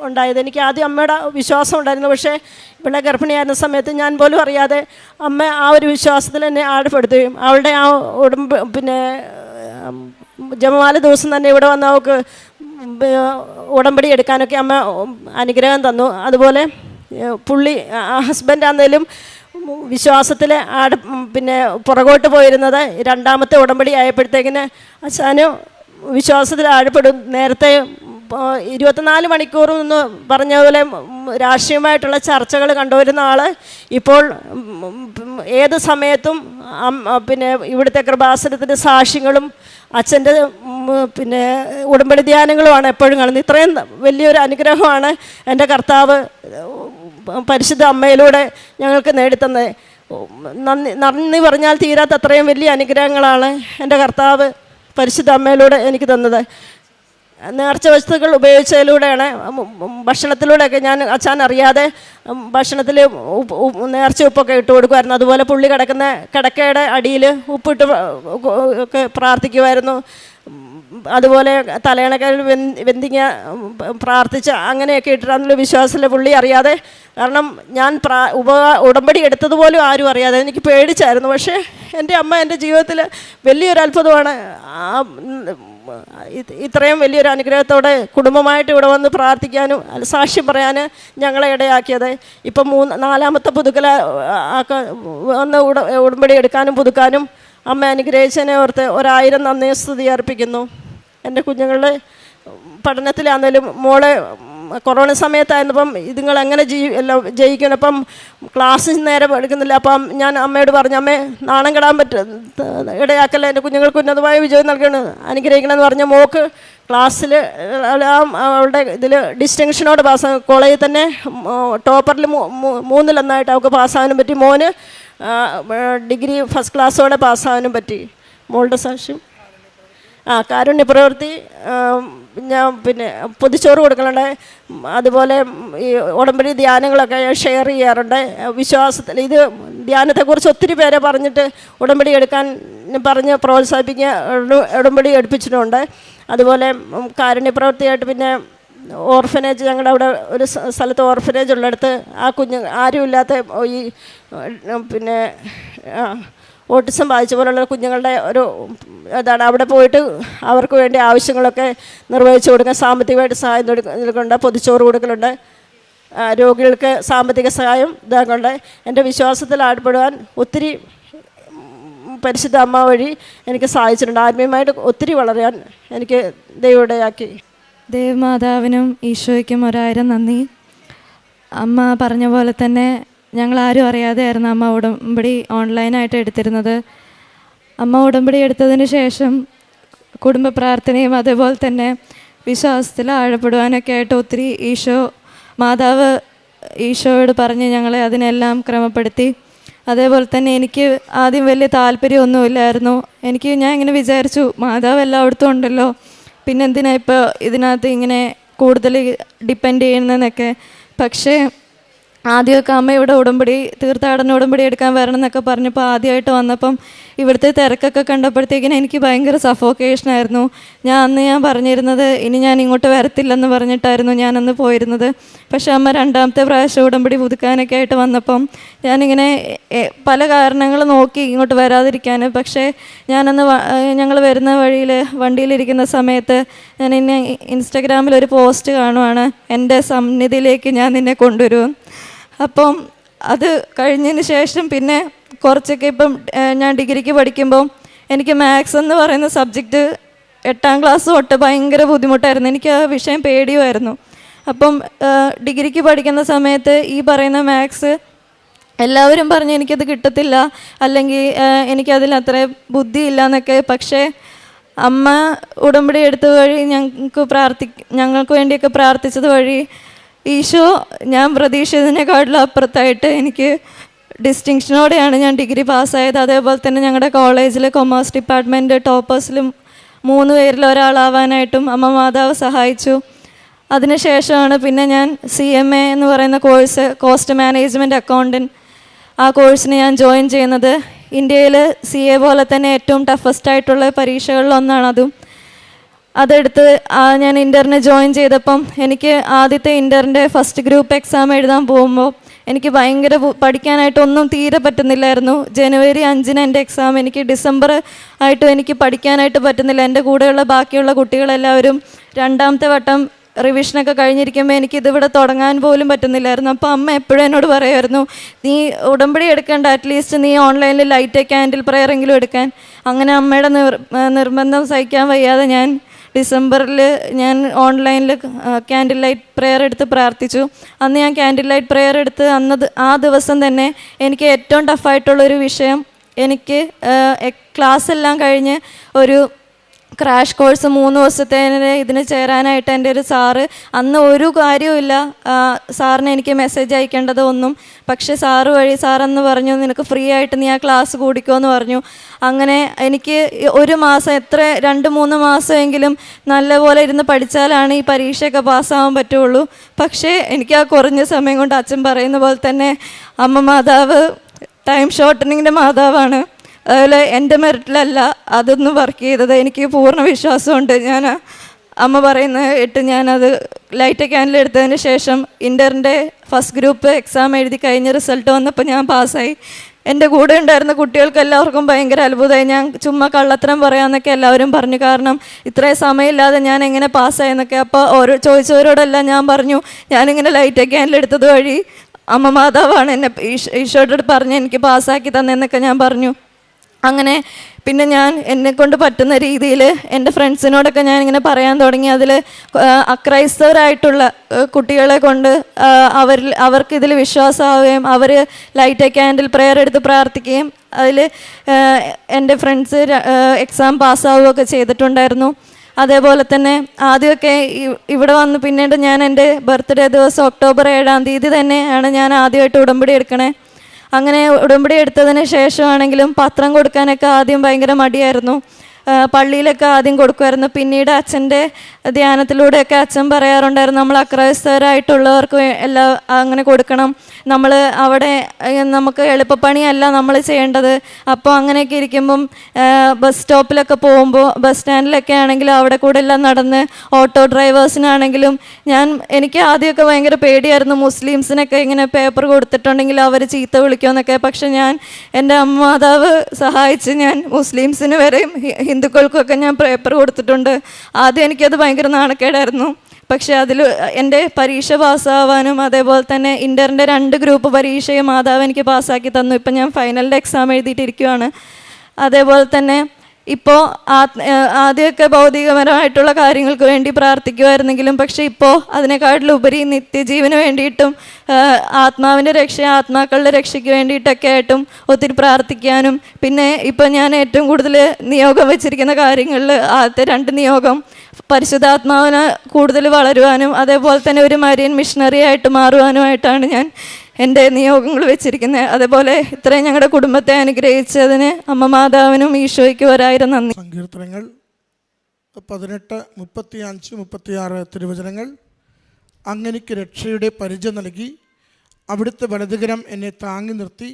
ഉണ്ടായത്. എനിക്ക് ആദ്യം അമ്മയുടെ വിശ്വാസം ഉണ്ടായിരുന്നു, പക്ഷേ ഇവിടെ ഗർഭിണിയായിരുന്ന സമയത്ത് ഞാൻ പോലും അറിയാതെ അമ്മ ആ ഒരു വിശ്വാസത്തിൽ എന്നെ ആഴപ്പെടുത്തുകയും അവളുടെ ആ പിന്നെ ജപമാല ദിവസം തന്നെ ഇവിടെ വന്ന് അവൾക്ക് ഉടമ്പടി എടുക്കാനൊക്കെ അമ്മ അനുഗ്രഹം തന്നു. അതുപോലെ ഹസ്ബൻഡ് ആണെങ്കിലും വിശ്വാസത്തിൽ പിന്നെ പുറകോട്ട് പോയിരുന്നത് 2ാമത്തെ ഉടമ്പടി ആയപ്പോഴത്തേക്കിന് അച്ഛന് വിശ്വാസത്തിൽ ആഴപ്പെടും. നേരത്തെ 24 മണിക്കൂറും എന്ന് പറഞ്ഞ പോലെ രാഷ്ട്രീയമായിട്ടുള്ള ചർച്ചകൾ കണ്ടുവരുന്ന ആൾ ഇപ്പോൾ ഏത് സമയത്തും പിന്നെ ഇവിടുത്തെ കൃപാസനത്തിൻ്റെ സാക്ഷ്യങ്ങളും അച്ഛൻ്റെ പിന്നെ ഉടമ്പടി ധ്യാനങ്ങളുമാണ് എപ്പോഴും കാണുന്നത്. ഇത്രയും വലിയൊരു അനുഗ്രഹമാണ് എൻ്റെ കർത്താവ് പരിശുദ്ധ അമ്മയിലൂടെ ഞങ്ങൾക്ക് നേടിത്തന്നത്. നന്ദി പറഞ്ഞാൽ തീരാത്ത അത്രയും വലിയ അനുഗ്രഹങ്ങളാണ് എൻ്റെ കർത്താവ് പരിശുദ്ധ അമ്മയിലൂടെ എനിക്ക് തന്നത്. നേർച്ച വസ്തുക്കൾ ഉപയോഗിച്ചതിലൂടെയാണ് ഭക്ഷണത്തിലൂടെയൊക്കെ ഞാൻ അച്ഛൻ അറിയാതെ ഭക്ഷണത്തിൽ നേർച്ച ഉപ്പൊക്കെ ഇട്ട് കൊടുക്കുമായിരുന്നു. അതുപോലെ പുള്ളി കിടക്കുന്ന കിടക്കയുടെ അടിയിൽ ഉപ്പിട്ട് ഒക്കെ പ്രാർത്ഥിക്കുമായിരുന്നു. അതുപോലെ തലയണക്കൽ വെന്തിങ്ങ പ്രാർത്ഥിച്ച് അങ്ങനെയൊക്കെ ഇട്ടിട്ടാണെന്നുള്ള വിശ്വാസത്തിലെ പുള്ളി അറിയാതെ, കാരണം ഞാൻ ഉടമ്പടി എടുത്തതുപോലും ആരും അറിയാതെ എനിക്ക് പേടിച്ചായിരുന്നു. പക്ഷേ എൻ്റെ അമ്മ എൻ്റെ ജീവിതത്തിൽ വലിയൊരു അത്ഭുതമാണ്. ഇത്രയും വലിയൊരു അനുഗ്രഹത്തോടെ കുടുംബമായിട്ട് ഇവിടെ വന്ന് പ്രാർത്ഥിക്കാനും സാക്ഷ്യം പറയാൻ ഞങ്ങളെ ഇടയാക്കിയത്. ഇപ്പം 4ാമത്തെ പുതുക്കൽ വന്ന് ഉടമ്പടി എടുക്കാനും പുതുക്കാനും അമ്മ അനുഗ്രഹിച്ചതിനെ ഓർത്ത് 1000 നന്ദി സ്തുതി അർപ്പിക്കുന്നു. എൻ്റെ കുഞ്ഞുങ്ങളുടെ പഠനത്തിലാണെങ്കിലും മോളെ കൊറോണ സമയത്തായിരുന്നപ്പം ഇതുങ്ങൾ എങ്ങനെ ജയിക്കണം, അപ്പം ക്ലാസ്സിൽ നേരെ എടുക്കുന്നില്ല. അപ്പം ഞാൻ അമ്മയോട് പറഞ്ഞു, അമ്മേ നാണം കെടാൻ ഇടയാക്കല്ല, എൻ്റെ കുഞ്ഞുങ്ങൾക്ക് ഉന്നതമായ വിജയം നൽകണം, അനുഗ്രഹിക്കണമെന്ന് പറഞ്ഞ മോക്ക് ക്ലാസ്സിൽ അവളുടെ ഇതിൽ ഡിസ്റ്റിങ്ഷനോട് പാസ്സാകും. കോളേജിൽ തന്നെ ടോപ്പറിൽ 3 അവൾക്ക് പാസ്സാകാനും പറ്റി. മോന് ഡിഗ്രി ഫസ്റ്റ് ക്ലാസ്സോടെ പാസ്സാവാനും പറ്റി. മോളുടെ സാക്ഷ്യം കാരുണ്യ പ്രവൃത്തി, ഞാൻ പിന്നെ പൊതിച്ചോറ് കൊടുക്കലുണ്ട്. അതുപോലെ ഈ ഉടമ്പടി ധ്യാനങ്ങളൊക്കെ ഞാൻ ഷെയർ ചെയ്യാറുണ്ട്. വിശ്വാസത്തിൽ ഇത് ധ്യാനത്തെക്കുറിച്ച് ഒത്തിരി പേരെ പറഞ്ഞിട്ട് ഉടമ്പടി എടുക്കാൻ പറഞ്ഞ് പ്രോത്സാഹിപ്പിക്കുക, ഉടമ്പടി എടുപ്പിച്ചിട്ടുണ്ട്. അതുപോലെ കാരുണ്യ പ്രവൃത്തിയായിട്ട് പിന്നെ ഓർഫനേജ്, ഞങ്ങളുടെ അവിടെ ഒരു സ്ഥലത്ത് ഓർഫനേജ് ഉള്ളിടത്ത് ആ ആരുമില്ലാത്ത ഈ പിന്നെ ഓട്ടിസം ബാധിച്ച പോലുള്ള കുഞ്ഞുങ്ങളുടെ ഒരു ഇതാണ്. അവിടെ പോയിട്ട് അവർക്ക് വേണ്ടി ആവശ്യങ്ങളൊക്കെ നിർവഹിച്ചു കൊടുക്കാൻ സാമ്പത്തികമായിട്ട് സഹായം കൊടുക്കുന്നുണ്ട്. പൊതിച്ചോറ് കൊടുക്കലുണ്ട്. രോഗികൾക്ക് സാമ്പത്തിക സഹായം ഇതാക്കുന്നുണ്ട്. എൻ്റെ വിശ്വാസത്തിൽ ആഴ്പ്പെടുവാൻ ഒത്തിരി പരിശുദ്ധ അമ്മ വഴി എനിക്ക് സാധിച്ചിട്ടുണ്ട്. ആത്മീയമായിട്ട് ഒത്തിരി വളരാൻ എനിക്ക് ദൈവമിടയാക്കി. ദേവമാതാവിനും ഈശോയ്ക്കും 1000 നന്ദി. അമ്മ പറഞ്ഞ പോലെ തന്നെ ഞങ്ങളാരും അറിയാതെയായിരുന്നു അമ്മ ഉടമ്പടി ഓൺലൈനായിട്ട് എടുത്തിരുന്നത്. അമ്മ ഉടമ്പടി എടുത്തതിന് ശേഷം കുടുംബ പ്രാർത്ഥനയും അതേപോലെ തന്നെ വിശ്വാസത്തിൽ ആഴപ്പെടുവാനൊക്കെ ആയിട്ട് ഒത്തിരി മാതാവ് ഈശോയോട് പറഞ്ഞ് ഞങ്ങളെ അതിനെല്ലാം ക്രമപ്പെടുത്തി. അതേപോലെ തന്നെ എനിക്ക് ആദ്യം വലിയ താല്പര്യമൊന്നുമില്ലായിരുന്നു. ഞാൻ ഇങ്ങനെ വിചാരിച്ചു, മാതാവ് എല്ലായിടത്തും ഉണ്ടല്ലോ, പിന്നെന്തിനാ ഇപ്പോൾ ഇതിനകത്ത് ഇങ്ങനെ കൂടുതൽ ഡിപ്പെൻഡ് ചെയ്യുന്നതെന്നൊക്കെ. പക്ഷേ ആദ്യമൊക്കെ അമ്മ ഇവിടെ തീർത്ഥാടന ഉടമ്പടി എടുക്കാൻ വരണം എന്നൊക്കെ പറഞ്ഞപ്പോൾ ആദ്യമായിട്ട് വന്നപ്പം ഇവിടുത്തെ തിരക്കൊക്കെ കണ്ടപ്പോഴത്തേക്കിനും എനിക്ക് ഭയങ്കര സഫോക്കേഷനായിരുന്നു. അന്ന് ഞാൻ പറഞ്ഞിരുന്നത് ഇനി ഞാൻ ഇങ്ങോട്ട് വരത്തില്ലെന്ന് പറഞ്ഞിട്ടായിരുന്നു ഞാനന്ന് പോയിരുന്നത്. പക്ഷെ അമ്മ 2ാമത്തെ പ്രാവശ്യം ഉടമ്പടി പുതുക്കാനൊക്കെ ആയിട്ട് വന്നപ്പം ഞാനിങ്ങനെ പല കാരണങ്ങൾ നോക്കി ഇങ്ങോട്ട് വരാതിരിക്കാൻ. പക്ഷേ ഞാനന്ന് ഞങ്ങൾ വരുന്ന വഴിയിൽ വണ്ടിയിലിരിക്കുന്ന സമയത്ത് ഞാൻ ഇൻസ്റ്റഗ്രാമിൽ ഒരു പോസ്റ്റ് കാണുവാണ്, എൻ്റെ സന്നിധിയിലേക്ക് ഞാൻ നിന്നെ കൊണ്ടുവരും. അപ്പം അത് കഴിഞ്ഞതിന് ശേഷം പിന്നെ കുറച്ചൊക്കെ ഇപ്പം ഞാൻ ഡിഗ്രിക്ക് പഠിക്കുമ്പം എനിക്ക് മാത്സ് എന്ന് പറയുന്ന സബ്ജക്റ്റ് 8ാം ക്ലാസ് തൊട്ട് ഭയങ്കര ബുദ്ധിമുട്ടായിരുന്നു. എനിക്ക് ആ വിഷയം പേടിയുമായിരുന്നു. അപ്പം ഡിഗ്രിക്ക് പഠിക്കുന്ന സമയത്ത് ഈ പറയുന്ന മാത്സ് എല്ലാവരും പറഞ്ഞു എനിക്കത് കിട്ടത്തില്ല, അല്ലെങ്കിൽ എനിക്കതിൽ അത്ര ബുദ്ധിയില്ല എന്നൊക്കെ. പക്ഷേ അമ്മ ഉടമ്പടി എടുത്ത വഴി ഞങ്ങൾക്ക് വേണ്ടിയൊക്കെ പ്രാർത്ഥിച്ചത് വഴി ഈശോ ഞാൻ പ്രതീക്ഷിച്ചതിനെക്കാട്ടിലും അപ്പുറത്തായിട്ട് എനിക്ക് ഡിസ്റ്റിങ്ഷനോടെയാണ് ഞാൻ ഡിഗ്രി പാസ്സായത്. അതേപോലെ തന്നെ ഞങ്ങളുടെ കോളേജിൽ കൊമേഴ്സ് ഡിപ്പാർട്ട്മെൻറ്റ് ടോപ്പേഴ്സിലും 3 പേരിൽ ഒരാളാവാനായിട്ടും അമ്മ മാതാവ് സഹായിച്ചു. അതിനുശേഷമാണ് പിന്നെ ഞാൻ CMA എന്ന് പറയുന്ന കോഴ്സ്, കോസ്റ്റ് മാനേജ്മെൻറ്റ് അക്കൗണ്ടൻറ്റ്, ആ കോഴ്സിന് ഞാൻ ജോയിൻ ചെയ്യുന്നത്. ഇന്ത്യയിൽ CA പോലെ തന്നെ ഏറ്റവും ടഫസ്റ്റ് ആയിട്ടുള്ള പരീക്ഷകളിലൊന്നാണ് അതും. അതെടുത്ത് ഞാൻ ഇൻ്ററിന് ജോയിൻ ചെയ്തപ്പം എനിക്ക് ആദ്യത്തെ ഇൻ്ററിൻ്റെ ഫസ്റ്റ് ഗ്രൂപ്പ് എക്സാം എഴുതാൻ പോകുമ്പോൾ എനിക്ക് ഭയങ്കര പഠിക്കാനായിട്ടൊന്നും തീരെ പറ്റുന്നില്ലായിരുന്നു. ജനുവരി 5-ന് എൻ്റെ എക്സാം, എനിക്ക് ഡിസംബർ ആയിട്ടും എനിക്ക് പഠിക്കാനായിട്ട് പറ്റുന്നില്ല. എൻ്റെ കൂടെയുള്ള ബാക്കിയുള്ള കുട്ടികളെല്ലാവരും 2ാമത്തെ വട്ടം റിവിഷനൊക്കെ കഴിഞ്ഞിരിക്കുമ്പോൾ എനിക്കിതിവിടെ തുടങ്ങാൻ പോലും പറ്റുന്നില്ലായിരുന്നു. അപ്പോൾ അമ്മ എപ്പോഴും എന്നോട് പറയുമായിരുന്നു, നീ ഉടമ്പടി എടുക്കേണ്ട, അറ്റ്ലീസ്റ്റ് നീ ഓൺലൈനിൽ ലൈറ്റ് ക്യാൻഡിൽ പ്രെയർ എങ്കിലും എടുക്കാൻ. അങ്ങനെ അമ്മയുടെ നിർബന്ധം സഹിക്കാൻ വയ്യാതെ ഞാൻ ഡിസംബറിൽ ഞാൻ ഓൺലൈനിൽ ക്യാൻഡിൽ ലൈറ്റ് പ്രെയർ എടുത്ത് പ്രാർത്ഥിച്ചു. അന്ന് ഞാൻ ക്യാൻഡിൽ ലൈറ്റ് പ്രെയർ എടുത്ത് ആ ദിവസം തന്നെ എനിക്ക് ഏറ്റവും ടഫായിട്ടുള്ളൊരു വിഷയം, എനിക്ക് ക്ലാസ് എല്ലാം കഴിഞ്ഞ് ഒരു ക്രാഷ് കോഴ്സ് 3 ദിവസത്തെ ഇതിന് ചേരാനായിട്ട് എൻ്റെ ഒരു സാറ്, അന്ന് ഒരു കാര്യവുമില്ല സാറിന് എനിക്ക് മെസ്സേജ് അയക്കേണ്ടത് ഒന്നും, പക്ഷേ സാറെന്ന് പറഞ്ഞു നിനക്ക് ഫ്രീ ആയിട്ട് നീ ആ ക്ലാസ് കൂടിക്കോ എന്ന് പറഞ്ഞു. അങ്ങനെ എനിക്ക് 1 മാസം 2-3 മാസമെങ്കിലും നല്ലപോലെ ഇരുന്ന് പഠിച്ചാലാണ് ഈ പരീക്ഷയൊക്കെ പാസ്സാവാൻ പറ്റുള്ളൂ. പക്ഷേ എനിക്ക് ആ കുറഞ്ഞ സമയം കൊണ്ട് അച്ഛൻ പറയുന്ന പോലെ തന്നെ അമ്മ മാതാവ് ടൈം ഷോർട്ടനിങ്ങിൻ്റെ മാതാവാണ്. അതുപോലെ എൻ്റെ മെറിറ്റിലല്ല അതൊന്നും വർക്ക് ചെയ്തത്. എനിക്ക് പൂർണ്ണ വിശ്വാസമുണ്ട്. ഞാൻ അമ്മ പറയുന്നത് ഞാനത് ലൈറ്റ് ക്യാൻഡിൽ എടുത്തതിന് ശേഷം ഇൻ്ററിൻ്റെ ഫസ്റ്റ് ഗ്രൂപ്പ് എക്സാം എഴുതി കഴിഞ്ഞ് റിസൾട്ട് വന്നപ്പോൾ ഞാൻ പാസ്സായി. എൻ്റെ കൂടെ ഉണ്ടായിരുന്ന കുട്ടികൾക്ക് എല്ലാവർക്കും ഭയങ്കര അത്ഭുതമായി. ഞാൻ ചുമ്മാ കള്ളത്തരം പറയാമെന്നൊക്കെ എല്ലാവരും പറഞ്ഞു. കാരണം ഇത്രയും സമയമില്ലാതെ ഞാൻ എങ്ങനെ പാസ്സായെന്നൊക്കെ. അപ്പോൾ ചോദിച്ചവരോടെല്ലാം ഞാൻ പറഞ്ഞു, ഞാനിങ്ങനെ ലൈറ്റ് ക്യാൻഡിൽ എടുത്തത് വഴി അമ്മ മാതാവാണ് എന്നെ ഈശോയോട് പറഞ്ഞ് എനിക്ക് പാസ്സാക്കി തന്നെന്നൊക്കെ ഞാൻ പറഞ്ഞു. അങ്ങനെ പിന്നെ ഞാൻ എന്നെക്കൊണ്ട് പറ്റുന്ന രീതിയിൽ എൻ്റെ ഫ്രണ്ട്സിനോടൊക്കെ ഞാനിങ്ങനെ പറയാൻ തുടങ്ങി. അതിൽ അക്രൈസ്തവരായിട്ടുള്ള കുട്ടികളെ കൊണ്ട് അവർക്കിതിൽ വിശ്വാസമാവുകയും അവർ ലൈറ്റ് ക്യാൻഡിൽ പ്രെയർ എടുത്ത് പ്രാർത്ഥിക്കുകയും അതിൽ എൻ്റെ ഫ്രണ്ട്സ് എക്സാം പാസ്സാവുകയൊക്കെ ചെയ്തിട്ടുണ്ടായിരുന്നു. അതേപോലെ തന്നെ ആദ്യമൊക്കെ ഇവിടെ വന്ന് പിന്നീട് ഞാൻ എൻ്റെ ബർത്ത്ഡേ ദിവസം ഒക്ടോബർ 7-ാം തീയതി തന്നെയാണ് ഞാൻ ആദ്യമായിട്ട് ഉടമ്പടി എടുക്കണേ. അങ്ങനെ ഉടമ്പടി എടുത്തതിന് ശേഷമാണെങ്കിലും പത്രം കൊടുക്കാനൊക്കെ ആദ്യം ഭയങ്കര മടിയായിരുന്നു. പള്ളിയിലൊക്കെ ആദ്യം കൊടുക്കുമായിരുന്നു. പിന്നീട് അച്ഛൻ്റെ ധ്യാനത്തിലൂടെയൊക്കെ അച്ഛൻ പറയാറുണ്ടായിരുന്നു, നമ്മൾ അക്രൈസ്തവരായിട്ടുള്ളവർക്ക് എല്ലാം അങ്ങനെ കൊടുക്കണം, നമ്മൾ അവിടെ നമുക്ക് എളുപ്പപ്പണിയല്ല നമ്മൾ ചെയ്യേണ്ടത്. അപ്പോൾ അങ്ങനെയൊക്കെ ഇരിക്കുമ്പം ബസ് സ്റ്റോപ്പിലൊക്കെ പോകുമ്പോൾ, ബസ് സ്റ്റാൻഡിലൊക്കെ ആണെങ്കിലും അവിടെ കൂടെ എല്ലാം നടന്ന്, ഓട്ടോ ഡ്രൈവേഴ്സിനാണെങ്കിലും എനിക്ക് ആദ്യമൊക്കെ ഭയങ്കര പേടിയായിരുന്നു. മുസ്ലിംസിനൊക്കെ ഇങ്ങനെ പേപ്പർ കൊടുത്തിട്ടുണ്ടെങ്കിൽ അവർ ചീത്ത വിളിക്കുമെന്നൊക്കെ. പക്ഷെ എൻ്റെ അമ്മ മാതാവ് സഹായിച്ച് ഞാൻ മുസ്ലിംസിന് വരെയും ഹിന്ദുക്കൾക്കൊക്കെ ഞാൻ പേപ്പർ കൊടുത്തിട്ടുണ്ട്. ആദ്യം എനിക്കത് ഭയങ്കര നാണക്കേടായിരുന്നു. പക്ഷേ അതിൽ എൻ്റെ പരീക്ഷ പാസ്സാവാനും അതേപോലെ തന്നെ ഇൻ്ററിൻ്റെ 2 ഗ്രൂപ്പ് പരീക്ഷയും മാതാവ് എനിക്ക് പാസ്സാക്കി തന്നു. ഇപ്പം ഞാൻ ഫൈനലിൻ്റെ എക്സാം എഴുതിയിട്ടിരിക്കുകയാണ്. അതേപോലെ തന്നെ ഇപ്പോൾ ആദ്യമൊക്കെ ഭൗതികപരമായിട്ടുള്ള കാര്യങ്ങൾക്ക് വേണ്ടി പ്രാർത്ഥിക്കുമായിരുന്നെങ്കിലും പക്ഷേ ഇപ്പോൾ അതിനെക്കാട്ടിലുപരി നിത്യജീവന് വേണ്ടിയിട്ടും ആത്മാവിൻ്റെ ആത്മാക്കളുടെ രക്ഷയ്ക്ക് വേണ്ടിയിട്ടൊക്കെ ആയിട്ടും ഒത്തിരി പ്രാർത്ഥിക്കാനും, പിന്നെ ഇപ്പോൾ ഞാൻ ഏറ്റവും കൂടുതൽ നിയോഗം വെച്ചിരിക്കുന്ന കാര്യങ്ങളിൽ ആദ്യത്തെ 2 നിയോഗം പരിശുദ്ധാത്മാവിന് കൂടുതൽ വളരുവാനും അതേപോലെ തന്നെ ഒരു മരിയൻ മിഷണറി ആയിട്ട് മാറുവാനുമായിട്ടാണ് ഞാൻ എൻ്റെ നിയോഗങ്ങൾ വെച്ചിരിക്കുന്നത്. അതേപോലെ ഇത്രയും ഞങ്ങളുടെ കുടുംബത്തെ അനുഗ്രഹിച്ചതിന് അമ്മ മാതാവിനും ഈശോയ്ക്കും 1000 നന്ദി. സങ്കീർത്തനങ്ങൾ 18, 35, 36 തിരുവചനങ്ങൾ. അങ്ങനെക്ക് രക്ഷയുടെ പരിചയ നൽകി, അവിടുത്തെ വലതുകരം എന്നെ താങ്ങി നിർത്തി,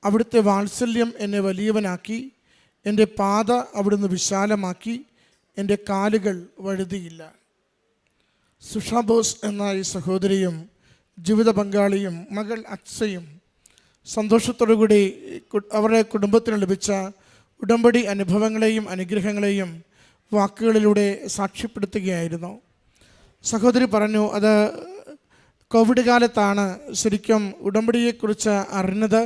അവിടുത്തെ വാത്സല്യം എന്നെ വലിയവനാക്കി, എൻ്റെ പാത അവിടുന്ന് വിശാലമാക്കി, എൻ്റെ കാലുകൾ വഴുതിയില്ല. സുഷാ ബോസ് എന്ന ഈ സഹോദരിയും ജീവിത പങ്കാളിയും മകൾ അക്സയും സന്തോഷത്തോടുകൂടി അവരുടെ കുടുംബത്തിന് ലഭിച്ച ഉടമ്പടി അനുഭവങ്ങളെയും അനുഗ്രഹങ്ങളെയും വാക്കുകളിലൂടെ സാക്ഷ്യപ്പെടുത്തുകയായിരുന്നു. സഹോദരി പറഞ്ഞു, അത് കോവിഡ് കാലത്താണ് ശരിക്കും ഉടമ്പടിയെക്കുറിച്ച് അറിഞ്ഞത്.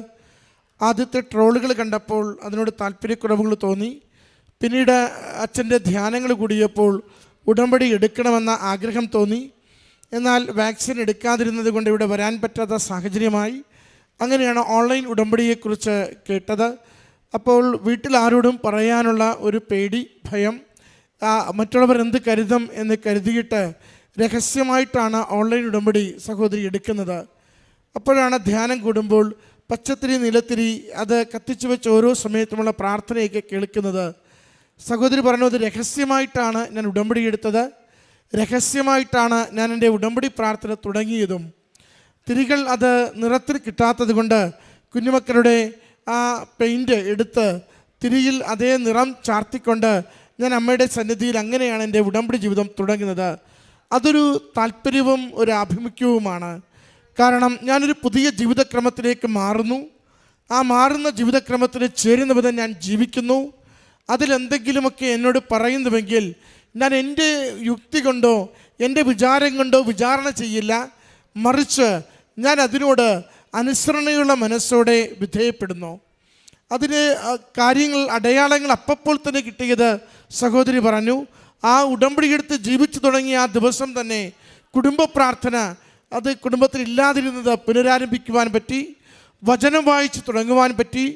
ആദ്യത്തെ ട്രോളുകൾ കണ്ടപ്പോൾ അതിനോട് താല്പര്യക്കുറവുകൾ തോന്നി. പിന്നീട് അച്ഛൻ്റെ ധ്യാനങ്ങൾ കൂടിയപ്പോൾ ഉടമ്പടി എടുക്കണമെന്ന ആഗ്രഹം തോന്നി. എന്നാൽ വാക്സിൻ എടുക്കാതിരുന്നത് കൊണ്ട് ഇവിടെ വരാൻ പറ്റാത്ത സാഹചര്യമായി. അങ്ങനെയാണ് ഓൺലൈൻ ഉടമ്പടിയെക്കുറിച്ച് കേട്ടത്. അപ്പോൾ വീട്ടിൽ ആരോടും പറയാനുള്ള ഒരു പേടി, ഭയം, മറ്റുള്ളവർ എന്ത് കരുതും എന്ന് കരുതിയിട്ട് രഹസ്യമായിട്ടാണ് ഓൺലൈൻ ഉടമ്പടി സഹോദരി എടുക്കുന്നത്. അപ്പോഴാണ് ധ്യാനം കൂടുമ്പോൾ പച്ചത്തിരി നിലത്തിരി അത് കത്തിച്ചു വെച്ച് ഓരോ സമയത്തുമുള്ള പ്രാർത്ഥനയൊക്കെ കേൾക്കുന്നത്. സഹോദരി പറഞ്ഞു, അത് രഹസ്യമായിട്ടാണ് ഞാൻ ഉടമ്പടി എടുത്തത്, രഹസ്യമായിട്ടാണ് ഞാൻ എൻ്റെ ഉടമ്പടി പ്രാർത്ഥന തുടങ്ങിയതും. തിരികൾ അത് നിറത്തിൽ കിട്ടാത്തത് കൊണ്ട് കുഞ്ഞുമക്കളുടെ ആ പെയിൻറ്റ് എടുത്ത് തിരിയിൽ അതേ നിറം ചാർത്തിക്കൊണ്ട് ഞാൻ അമ്മയുടെ സന്നിധിയിൽ അങ്ങനെയാണ് എൻ്റെ ഉടമ്പടി ജീവിതം തുടങ്ങുന്നത്. അതൊരു താല്പര്യവും ഒരു ആഭിമുഖ്യവുമാണ്. കാരണം ഞാനൊരു പുതിയ ജീവിതക്രമത്തിലേക്ക് മാറുന്നു. ആ മാറുന്ന ജീവിതക്രമത്തിൽ ചേരുന്ന വിധം ഞാൻ ജീവിക്കുന്നു. അതിലെന്തെങ്കിലുമൊക്കെ എന്നോട് പറയുന്നുവെങ്കിൽ ഞാൻ എൻ്റെ യുക്തി കൊണ്ടോ എൻ്റെ വിചാരം കൊണ്ടോ വിചാരണ ചെയ്യില്ല, മറിച്ച് ഞാൻ അതിനോട് അനുസരണയുള്ള മനസ്സോടെ വിധേയപ്പെടുന്നു. അതിന് കാര്യങ്ങൾ അടയാളങ്ങൾ അപ്പോൾ തന്നെ കിട്ടിയത് സഹോദരി പറഞ്ഞു. ആ ഉടമ്പടി എടുത്ത് ജീവിച്ചു തുടങ്ങിയ ആ ദിവസം തന്നെ കുടുംബ പ്രാർത്ഥന അത് കുടുംബത്തിൽ ഇല്ലാതിരുന്നത് പുനരാരംഭിക്കുവാൻ പറ്റി, വചനം വായിച്ച് തുടങ്ങുവാൻ പറ്റി.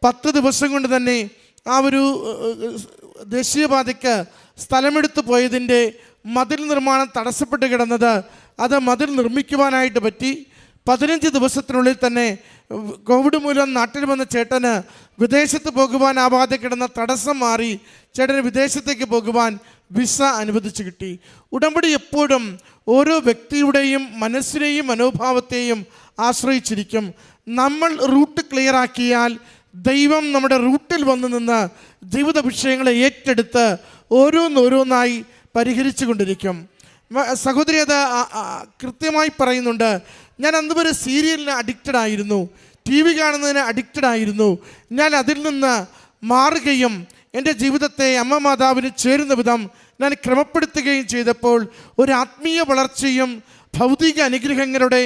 10 ദിവസം കൊണ്ട് തന്നെ ആ ഒരു ദേശീയപാതയ്ക്ക് സ്ഥലമെടുത്ത് പോയതിൻ്റെ മതിൽ നിർമ്മാണം തടസ്സപ്പെട്ട് കിടന്നത് അത് മതിൽ നിർമ്മിക്കുവാനായിട്ട് പറ്റി. 15 ദിവസത്തിനുള്ളിൽ തന്നെ കോവിഡ് മൂലം നാട്ടിൽ വന്ന ചേട്ടന് വിദേശത്ത് പോകുവാനാവാതെ കിടന്ന തടസ്സം മാറി ചേട്ടന് വിദേശത്തേക്ക് പോകുവാൻ വിസ അനുവദിച്ച് കിട്ടി. ഉടമ്പടി എപ്പോഴും ഓരോ വ്യക്തിയുടെയും മനസ്സിനെയും മനോഭാവത്തെയും ആശ്രയിച്ചിരിക്കും. നമ്മൾ റൂട്ട് ക്ലിയറാക്കിയാൽ ദൈവം നമ്മുടെ റൂട്ടിൽ വന്നു നിന്ന് ജീവിത വിഷയങ്ങളെ ഏറ്റെടുത്ത് ഓരോന്നോരോന്നായി പരിഹരിച്ചു കൊണ്ടിരിക്കും. സഹോദരി അത് കൃത്യമായി പറയുന്നുണ്ട്. ഞാൻ അന്ന് വരെ സീരിയലിന് അഡിക്റ്റഡ് ആയിരുന്നു, TV കാണുന്നതിന് അഡിക്റ്റഡ് ആയിരുന്നു. ഞാൻ അതിൽ നിന്ന് മാറുകയും എൻ്റെ ജീവിതത്തെ അമ്മ മാതാവിന് ചേരുന്ന വിധം ഞാൻ ക്രമപ്പെടുത്തുകയും ചെയ്തപ്പോൾ ഒരു ആത്മീയ വളർച്ചയും ഭൗതിക അനുഗ്രഹങ്ങളുടെ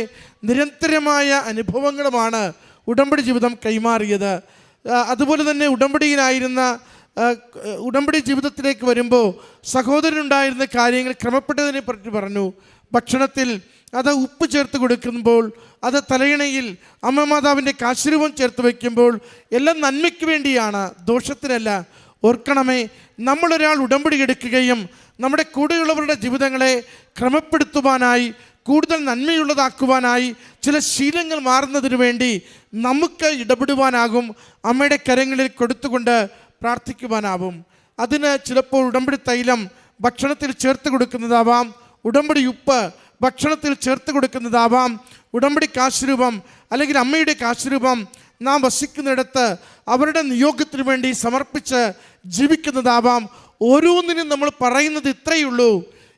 നിരന്തരമായ അനുഭവങ്ങളുമാണ് ഉടമ്പടി ജീവിതം കൈമാറിയത്. അതുപോലെ തന്നെ ഉടമ്പടി ജീവിതത്തിലേക്ക് വരുമ്പോൾ സഹോദരനുണ്ടായിരുന്ന കാര്യങ്ങൾ ക്രമപ്പെട്ടതിനെ പറ്റി പറഞ്ഞു. ഭക്ഷണത്തിൽ അത് ഉപ്പ് ചേർത്ത് കൊടുക്കുമ്പോൾ, അത് തലയിണയിൽ അമ്മ മാതാവിൻ്റെ കാശുരൂപം ചേർത്ത് വയ്ക്കുമ്പോൾ എല്ലാം നന്മയ്ക്ക് വേണ്ടിയാണ്, ദോഷത്തിനല്ല. ഓർക്കണമേ, നമ്മളൊരാൾ ഉടമ്പടി എടുക്കുകയും നമ്മുടെ കൂടെയുള്ളവരുടെ ജീവിതങ്ങളെ ക്രമപ്പെടുത്തുവാനായി കൂടുതൽ നന്മയുള്ളതാക്കുവാനായി ചില ശീലങ്ങൾ മാറുന്നതിന് വേണ്ടി നമുക്ക് ഇടപെടുവാനാകും, അമ്മയുടെ കരങ്ങളിൽ കൊടുത്തുകൊണ്ട് പ്രാർത്ഥിക്കുവാനാവും. അതിന് ചിലപ്പോൾ ഉടമ്പടി തൈലം ഭക്ഷണത്തിൽ ചേർത്ത് കൊടുക്കുന്നതാവാം, ഉടമ്പടി ഉപ്പ് ഭക്ഷണത്തിൽ ചേർത്ത് കൊടുക്കുന്നതാവാം, ഉടമ്പടി കാശുരൂപം അല്ലെങ്കിൽ അമ്മയുടെ കാശുരൂപം നാം വസിക്കുന്നിടത്ത് അവരുടെ നിയോഗത്തിന് വേണ്ടി സമർപ്പിച്ച് ജീവിക്കുന്നതാവാം. ഓരോന്നിനും നമ്മൾ പറയുന്നത് ഇത്രയേ ഉള്ളൂ: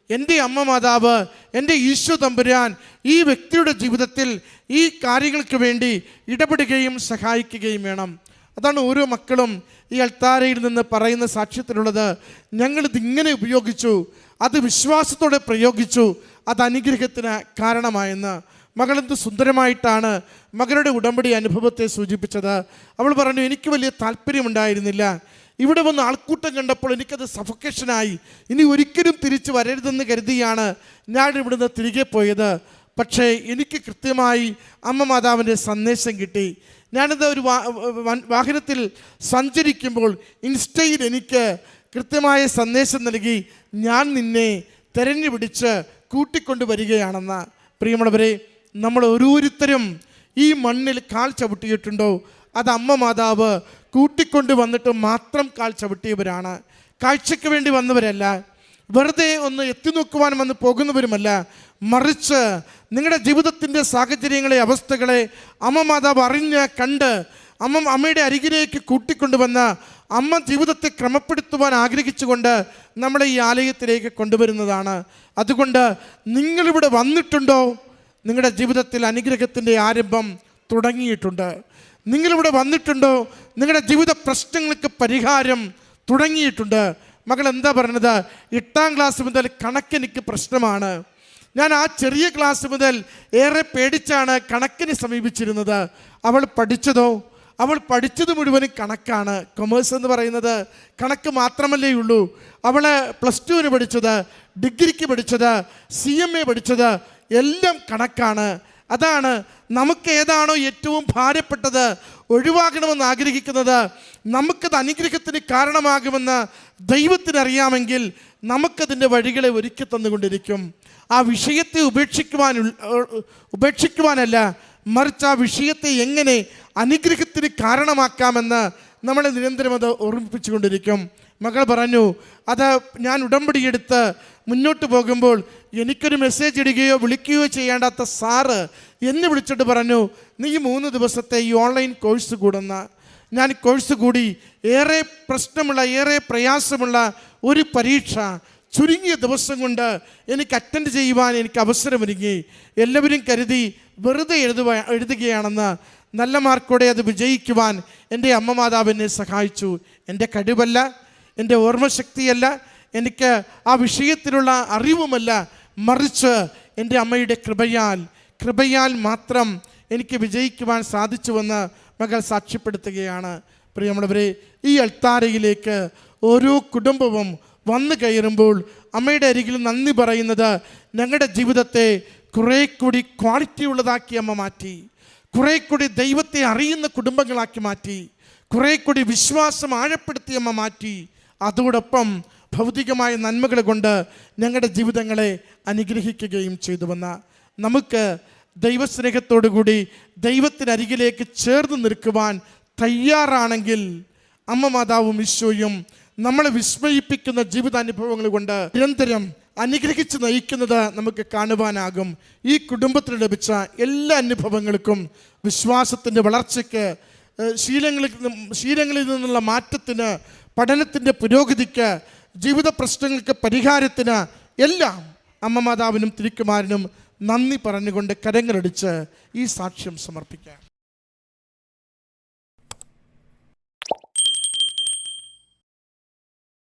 എൻ്റെ അമ്മ മാതാവ്, എൻ്റെ ഈശോ തമ്പുരാൻ ഈ വ്യക്തിയുടെ ജീവിതത്തിൽ ഈ കാര്യങ്ങൾക്ക് വേണ്ടി ഇടപെടുകയും സഹായിക്കുകയും വേണം. അതാണ് ഓരോ മക്കളും ഈ അൾത്താരയിൽ നിന്ന് പറയുന്ന സാക്ഷ്യത്തിലുള്ളത്. ഞങ്ങളിതിങ്ങനെ ഉപയോഗിച്ചു, അത് വിശ്വാസത്തോടെ പ്രയോഗിച്ചു, അത് അനുഗ്രഹത്തിന് കാരണമായെന്ന്. മകളെന്ത് സുന്ദരമായിട്ടാണ് മകളുടെ ഉടമ്പടി അനുഭവത്തെ സൂചിപ്പിച്ചത്. അവൾ പറഞ്ഞു, എനിക്ക് വലിയ താല്പര്യമുണ്ടായിരുന്നില്ല, ഇവിടെ വന്ന് ആൾക്കൂട്ടം കണ്ടപ്പോൾ എനിക്കത് സഫക്കേഷനായി, ഇനി ഒരിക്കലും തിരിച്ചു വരരുതെന്ന് കരുതിയാണ് ഞാൻ ഇവിടുന്ന് തിരികെ പോയത്. പക്ഷേ എനിക്ക് കൃത്യമായി അമ്മ മാതാവിൻ്റെ സന്ദേശം കിട്ടി. ഞാനത് ഒരു വാഹനത്തിൽ സഞ്ചരിക്കുമ്പോൾ ഇൻസ്റ്റയിൽ എനിക്ക് കൃത്യമായ സന്ദേശം നൽകി, ഞാൻ നിന്നെ തെരഞ്ഞു പിടിച്ച് കൂട്ടിക്കൊണ്ട് വരികയാണെന്ന്. പ്രിയമുള്ളവരെ, നമ്മൾ ഓരോരുത്തരും ഈ മണ്ണിൽ കാൽ ചവിട്ടിയിട്ടുണ്ടോ? അത് അമ്മ മാതാവ് കൂട്ടിക്കൊണ്ട് വന്നിട്ട് മാത്രം കാൽ ചവിട്ടിയവരാണ്. കാഴ്ചയ്ക്ക് വേണ്ടി വന്നവരല്ല, വെറുതെ ഒന്ന് എത്തി നോക്കുവാൻ വന്ന് പോകുന്നവരുമല്ല. മറിച്ച് നിങ്ങളുടെ ജീവിതത്തിൻ്റെ സാഹചര്യങ്ങളെ, അവസ്ഥകളെ അമ്മ മാതാവ് അറിഞ്ഞ് കണ്ട് അമ്മയുടെ അരികിലേക്ക് കൂട്ടിക്കൊണ്ടുവന്ന് അമ്മ ജീവിതത്തെ ക്രമപ്പെടുത്തുവാൻ ആഗ്രഹിച്ചുകൊണ്ട് നമ്മളെ ഈ ആലയത്തിലേക്ക് കൊണ്ടുവരുന്നതാണ്. അതുകൊണ്ട് നിങ്ങളിവിടെ വന്നിട്ടുണ്ടോ? നിങ്ങളുടെ ജീവിതത്തിൽ അനുഗ്രഹത്തിൻ്റെ ആരംഭം തുടങ്ങിയിട്ടുണ്ട്. നിങ്ങളിവിടെ വന്നിട്ടുണ്ടോ? നിങ്ങളുടെ ജീവിത പ്രശ്നങ്ങൾക്ക് പരിഹാരം തുടങ്ങിയിട്ടുണ്ട്. മകൾ എന്താ പറഞ്ഞത്? 8ാം ക്ലാസ് മുതൽ കണക്കെനിക്ക് പ്രശ്നമാണ്. ഞാൻ ആ ചെറിയ ക്ലാസ് മുതൽ ഏറെ പേടിച്ചാണ് കണക്കിനെ സമീപിച്ചിരുന്നത്. അവൾ പഠിച്ചത് മുഴുവനും കണക്കാണ്. കൊമേഴ്സ് എന്ന് പറയുന്നത് കണക്ക് മാത്രമല്ലേ ഉള്ളൂ. അവൾ +2 പഠിച്ചത്, ഡിഗ്രിക്ക് പഠിച്ചത്, CMA പഠിച്ചത് എല്ലാം കണക്കാണ്. അതാണ് നമുക്ക് ഏതാണോ ഏറ്റവും ഭാരപ്പെട്ടത്, ഒഴിവാക്കണമെന്ന് ആഗ്രഹിക്കുന്നത്, നമുക്കത് അനുഗ്രഹത്തിന് കാരണമാകുമെന്ന് ദൈവത്തിനറിയാമെങ്കിൽ നമുക്കതിൻ്റെ വഴികളെ ഒരുക്കി തന്നുകൊണ്ടിരിക്കും. ആ വിഷയത്തെ ഉപേക്ഷിക്കുവാനല്ല, മറിച്ച് ആ വിഷയത്തെ എങ്ങനെ അനുഗ്രഹത്തിന് കാരണമാക്കാമെന്ന് നമ്മളെ നിരന്തരം അത് ഓർമ്മിപ്പിച്ചുകൊണ്ടിരിക്കും. മകൾ പറഞ്ഞു, അത് ഞാൻ ഉടമ്പടിയെടുത്ത് മുന്നോട്ട് പോകുമ്പോൾ എനിക്കൊരു മെസ്സേജ് ഇടുകയോ വിളിക്കുകയോ ചെയ്യേണ്ടാത്ത സാറ് എന്നെ വിളിച്ചിട്ട് പറഞ്ഞു, നീ 3 ദിവസത്തെ ഈ ഓൺലൈൻ കോഴ്സ് കൂടുന്ന. ഞാൻ കോഴ്സ് കൂടി. ഏറെ പ്രശ്നമുള്ള, ഏറെ പ്രയാസമുള്ള ഒരു പരീക്ഷ ചുരുങ്ങിയ ദിവസം കൊണ്ട് എനിക്ക് അറ്റൻഡ് ചെയ്യുവാൻ എനിക്ക് അവസരമൊരുങ്ങി. എല്ലാവരും കരുതി വെറുതെ എഴുതുകയാണെന്ന്. നല്ല മാർക്കോടെ അത് വിജയിക്കുവാൻ എൻ്റെ അമ്മ മാതാവ് എന്നെ സഹായിച്ചു. എൻ്റെ കഴിവല്ല, എൻ്റെ ഓർമ്മശക്തിയല്ല, എനിക്ക് ആ വിഷയത്തിലുള്ള അറിവുമല്ല, മറിച്ച് എൻ്റെ അമ്മയുടെ കൃപയാൽ മാത്രം എനിക്ക് വിജയിക്കുവാൻ സാധിച്ചുവെന്ന് മകൾ സാക്ഷ്യപ്പെടുത്തുകയാണ്. പ്രിയമുള്ളവരെ, ഈ അൾത്താരയിലേക്ക് ഓരോ കുടുംബവും വന്നു കയറുമ്പോൾ അമ്മയുടെ അരികിൽ നന്ദി പറയുന്നത് ഞങ്ങളുടെ ജീവിതത്തെ കുറേ കൂടി ക്വാളിറ്റി ഉള്ളതാക്കി അമ്മ മാറ്റി, കുറേ കൂടി ദൈവത്തെ അറിയുന്ന കുടുംബങ്ങളാക്കി മാറ്റി, കുറേ കൂടി വിശ്വാസം ആഴപ്പെടുത്തി അമ്മ മാറ്റി. അതോടൊപ്പം ഭൗതികമായ നന്മകൾ കൊണ്ട് ഞങ്ങളുടെ ജീവിതങ്ങളെ അനുഗ്രഹിക്കുകയും ചെയ്തുവെന്ന്. നമുക്ക് ദൈവസ്നേഹത്തോടുകൂടി ദൈവത്തിനരികിലേക്ക് ചേർന്ന് നിൽക്കുവാൻ തയ്യാറാണെങ്കിൽ അമ്മ മാതാവും ഈശോയും നമ്മളെ വിസ്മയിപ്പിക്കുന്ന ജീവിതാനുഭവങ്ങൾ കൊണ്ട് നിരന്തരം അനുഗ്രഹിച്ച് നയിക്കുന്നത് നമുക്ക് കാണുവാനാകും. ഈ കുടുംബത്തിന് ലഭിച്ച എല്ലാ അനുഭവങ്ങൾക്കും, വിശ്വാസത്തിൻ്റെ വളർച്ചയ്ക്ക്, ശീലങ്ങളിൽ നിന്നുള്ള മാറ്റത്തിന്, പഠനത്തിൻ്റെ പുരോഗതിക്ക്, ജീവിത പ്രശ്നങ്ങൾക്ക് പരിഹാരത്തിന് എല്ലാം അമ്മ മാതാവിനും തിരുക്കുമാരനും നന്ദി പറഞ്ഞുകൊണ്ട് കരങ്ങളടിച്ച് ഈ സാക്ഷ്യം സമർപ്പിക്കാം.